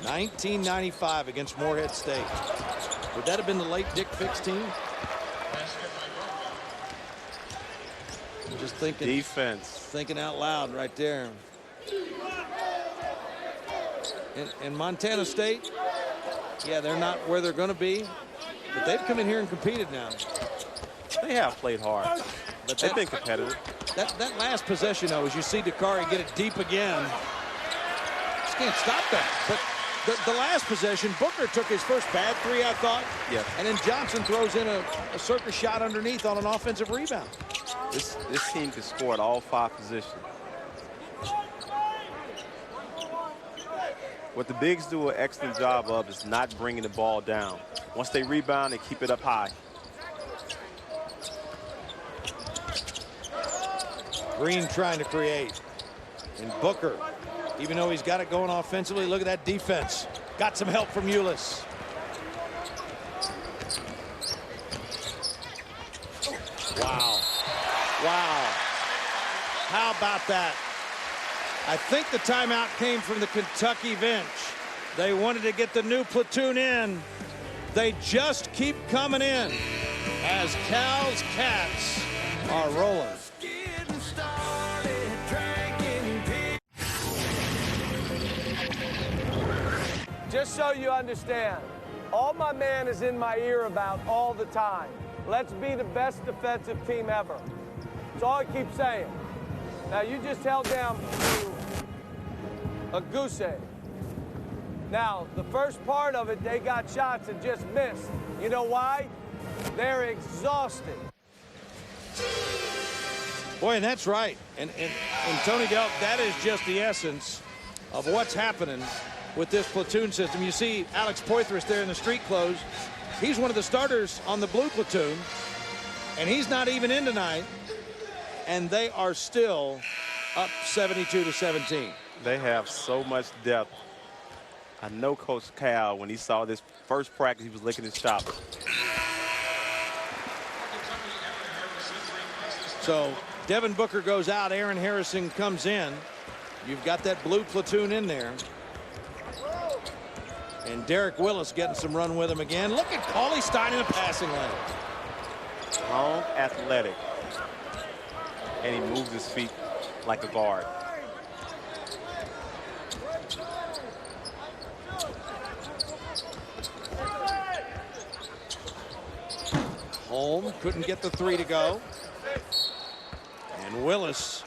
1995 against Morehead State. Would that have been the late Dick Fix team? Just thinking. Defense. Thinking out loud right there. And Montana State, yeah, they're not where they're going to be, but they've come in here and competed now. They have played hard, but they've been competitive. That last possession, though, as you see Dakari get it deep again, just can't stop that. But the last possession, Booker took his first bad 3, I thought. Yeah. And then Johnson throws in a circus shot underneath on an offensive rebound. This team can score at all 5 positions. What the bigs do an excellent job of is not bringing the ball down. Once they rebound, they keep it up high. Green trying to create. And Booker, even though he's got it going offensively, look at that defense. Got some help from Ulis. Wow. Wow. How about that? I think the timeout came from the Kentucky bench. They wanted to get the new platoon in. They just keep coming in as Cal's Cats are rolling. Just so you understand, all my man is in my ear about all the time. Let's be the best defensive team ever. That's all I keep saying. Now, you just held down a goose egg. Now, the first part of it, they got shots and just missed. You know why? They're exhausted. Boy, and that's right. And Tony Delk, that is just the essence of what's happening with this platoon system. You see Alex Poitras there in the street clothes. He's one of the starters on the blue platoon, and he's not even in tonight. And they are still up 72-17. They have so much depth. I know Coach Cal, when he saw this first practice, he was licking his chops. So Devin Booker goes out, Aaron Harrison comes in. You've got that blue platoon in there. And Derek Willis getting some run with him again. Look at Cauley Stein in the passing lane. Long, athletic. And he moves his feet like a guard. Holm couldn't get the 3 to go. And Willis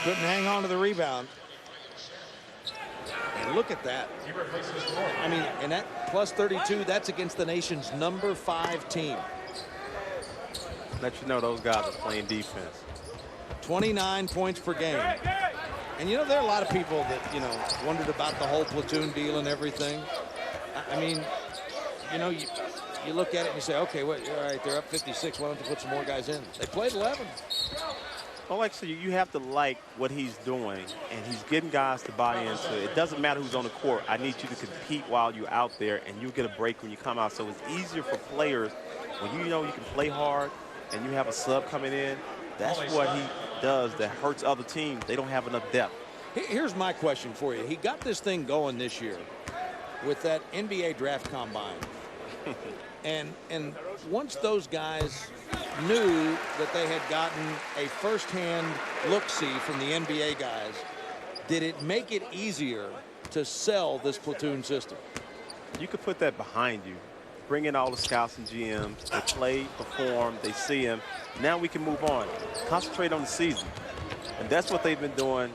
couldn't hang on to the rebound. And look at that. I mean, and that plus 32, that's against the nation's #5 team. Let you know those guys are playing defense. 29 points per game. And, you know, there are a lot of people that, you know, wondered about the whole platoon deal and everything. I mean, you know, you look at it and you say, okay, well, all right, they're up 56. Why don't they put some more guys in? They played 11. Well, like I said, you have to like what he's doing, and he's getting guys to buy into it. It doesn't matter who's on the court. I need you to compete while you're out there, and you'll get a break when you come out. So it's easier for players when you know you can play hard and you have a sub coming in. That's what he does that hurts other teams. They don't have enough depth. Here's my question for you. He got this thing going this year with that NBA draft combine. and once those guys knew that they had gotten a first-hand look-see from the NBA guys, did it make it easier to sell this platoon system? You could put that behind you. Bring in all the scouts and GMs. They play, perform, they see him. Now we can move on. Concentrate on the season. And that's what they've been doing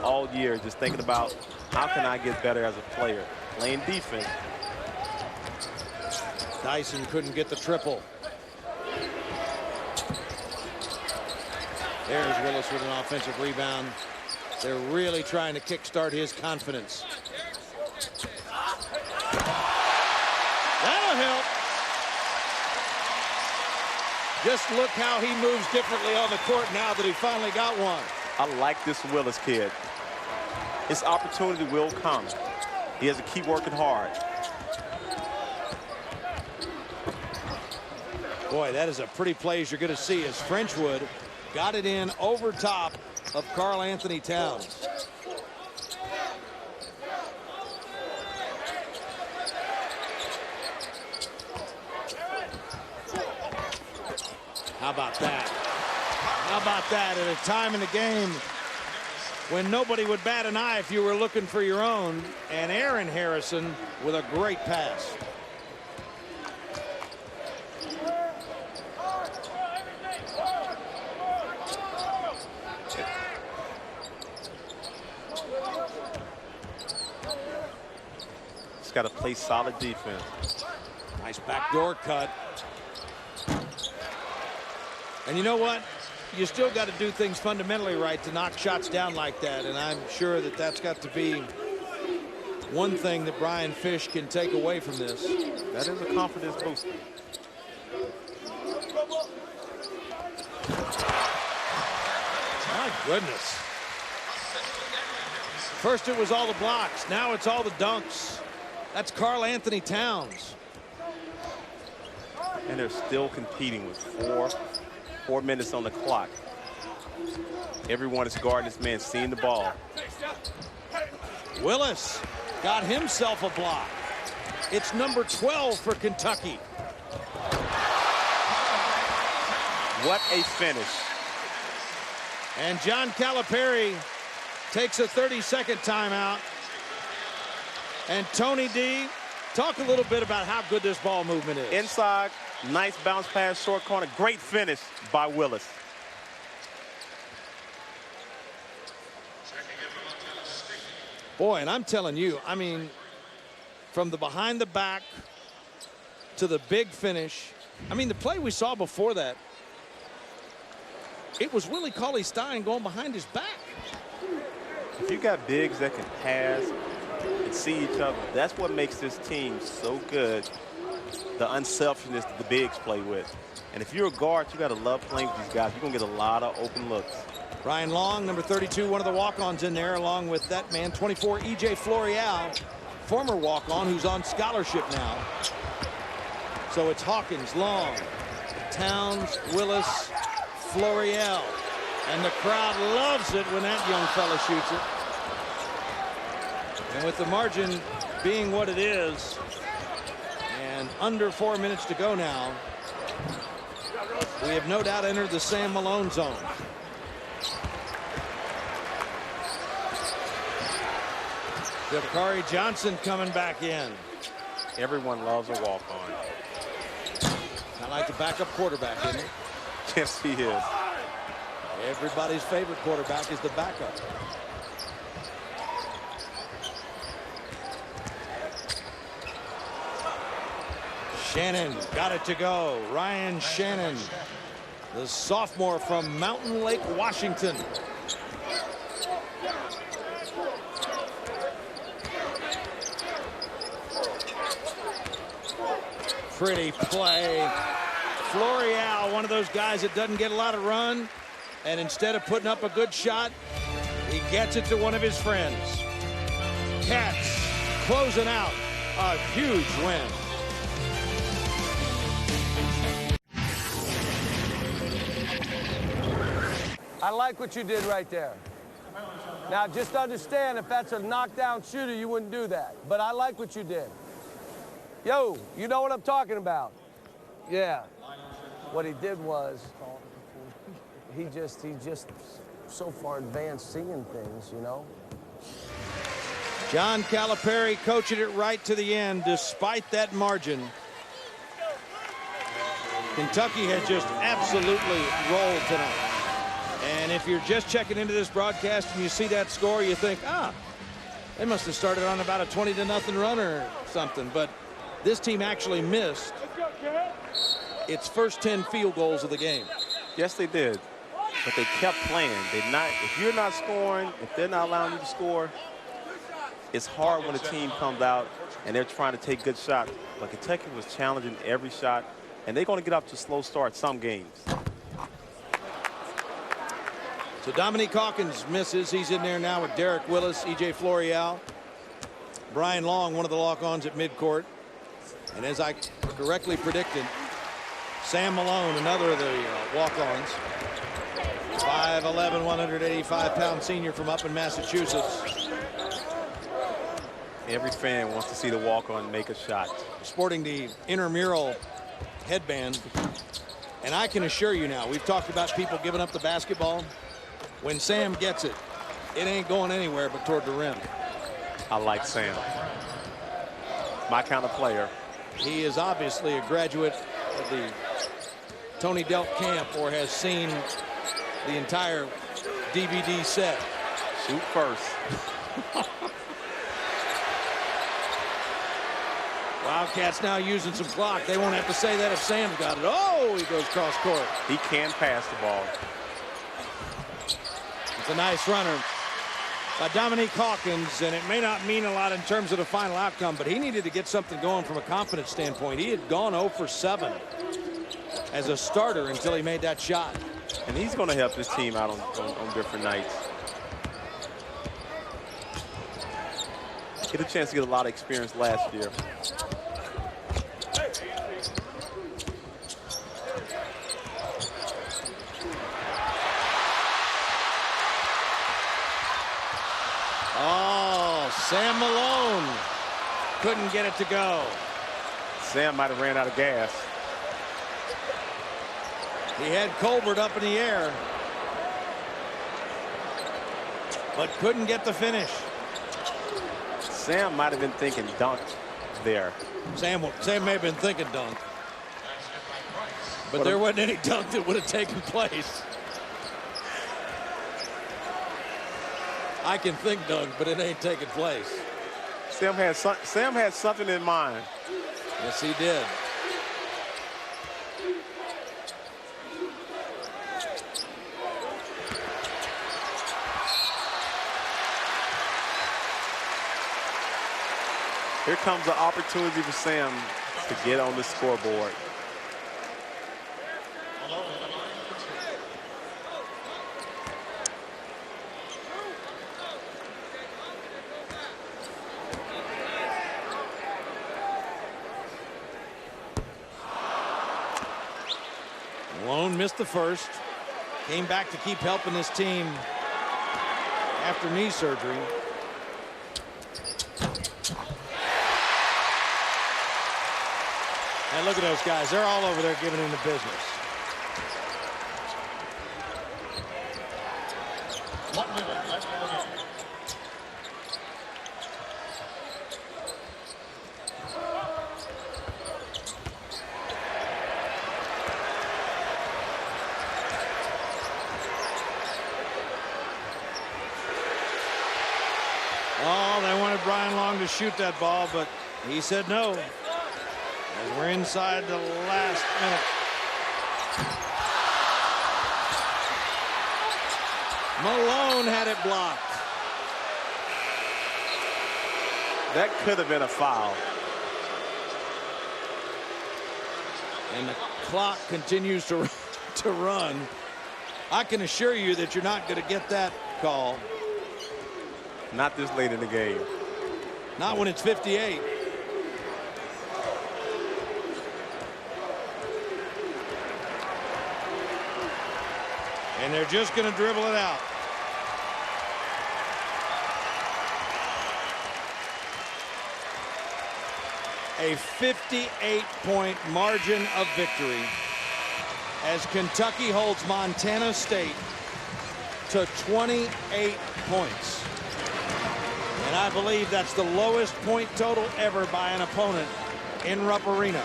all year, just thinking about how can I get better as a player, playing defense. Dyson couldn't get the triple. There's Willis with an offensive rebound. They're really trying to kickstart his confidence. That'll help. Just look how he moves differently on the court now that he finally got one. I like this Willis kid. His opportunity will come. He has to keep working hard. Boy, that is a pretty play as you're going to see as Frenchwood got it in over top of Karl Anthony Towns. How about that? How about that at a time in the game when nobody would bat an eye if you were looking for your own? And Aaron Harrison with a great pass. Got to play solid defense. Nice backdoor cut. And you know what? You still got to do things fundamentally right to knock shots down like that. And I'm sure that that's got to be one thing that Brian Fish can take away from this. That is a confidence booster. My goodness. First it was all the blocks. Now it's all the dunks. That's Karl Anthony Towns. And they're still competing with four minutes on the clock. Everyone is guarding this man, seeing the ball. Willis got himself a block. It's number 12 for Kentucky. What a finish. And John Calipari takes a 30-second timeout. And Tony D, talk a little bit about how good this ball movement is. Inside, nice bounce pass, short corner. Great finish by Willis. Boy, and I'm telling you, I mean, from the behind the back to the big finish. I mean, the play we saw before that, it was Willie Cauley-Stein going behind his back. If you got bigs that can pass and see each other, that's what makes this team so good. The unselfishness that the bigs play with. And if you're a guard, you got to love playing with these guys. You're going to get a lot of open looks. Ryan Long, number 32, one of the walk-ons in there, along with that man, 24, E.J. Floreal, former walk-on who's on scholarship now. So it's Hawkins, Long, Towns, Willis, Floreal. And the crowd loves it when that young fella shoots it. And with the margin being what it is, and under 4 minutes to go now, we have no doubt entered the Sam Malone zone. Dakari Johnson coming back in. Everyone loves a walk-on. I like the backup quarterback, isn't he? Yes, he is. Everybody's favorite quarterback is the backup. Shannon got it to go. Ryan Shannon, the sophomore from Mountain Lake, Washington. Pretty play. Florial, one of those guys that doesn't get a lot of run, and instead of putting up a good shot, he gets it to one of his friends. Cats closing out a huge win. I like what you did right there. Now, just understand, if that's a knockdown shooter, you wouldn't do that. But I like what you did. Yo, you know what I'm talking about? Yeah. What he did was, he just so far advanced seeing things, you know? John Calipari coaching it right to the end, despite that margin. Kentucky has just absolutely rolled tonight. And if you're just checking into this broadcast and you see that score, you think, they must have started on about a 20-0 run or something. But this team actually missed its first 10 field goals of the game. Yes, they did. But they kept playing. If you're not scoring, if they're not allowing you to score, it's hard when a team comes out and they're trying to take good shots. But Kentucky was challenging every shot, and they're going to get up to a slow start some games. So Dominique Hawkins misses. He's in there now with Derek Willis, E.J. Florial, Brian Long, one of the lock-ons at midcourt. And as I correctly predicted, Sam Malone, another of the walk-ons. 5'11", 185-pound senior from up in Massachusetts. Every fan wants to see the walk-on make a shot. Sporting the intramural headband. And I can assure you now, we've talked about people giving up the basketball. When Sam gets it, it ain't going anywhere but toward the rim. I like Sam. My kind of player. He is obviously a graduate of the Tony Delk camp, or has seen the entire DVD set. Shoot first. Wildcats now using some clock. They won't have to say that if Sam's got it. Oh, he goes cross court. He can pass the ball. It's a nice runner by Dominique Hawkins, and it may not mean a lot in terms of the final outcome, but he needed to get something going from a confidence standpoint. He had gone 0 for 7 as a starter until he made that shot. And he's going to help his team out on different nights. Get a chance to get a lot of experience last year. Oh, Sam Malone couldn't get it to go. Sam might have ran out of gas. He had Colbert up in the air, but couldn't get the finish. Sam might have been thinking dunk there. Sam may have been thinking dunk, but there wasn't any dunk that would have taken place. I can think dunk, but it ain't taking place. Sam had something in mind. Yes, he did. Here comes the opportunity for Sam to get on the scoreboard. Malone missed the first. Came back to keep helping this team after knee surgery. And look at those guys. They're all over there giving him the business. Brian Long to shoot that ball, but he said no. As we're inside the last minute. Malone had it blocked. That could have been a foul. And the clock continues to run. I can assure you that you're not going to get that call. Not this late in the game. Not when it's 58. And they're just going to dribble it out. A 58-point margin of victory as Kentucky holds Montana State to 28 points. And I believe that's the lowest point total ever by an opponent in Rupp Arena.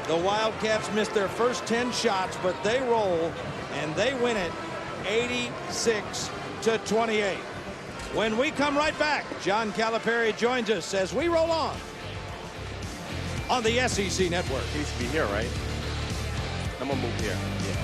The Wildcats missed their first 10 shots, but they roll and they win it 86-28. When we come right back, John Calipari joins us as we roll on the SEC Network. He needs to be here, right? I'm gonna move here. Yeah.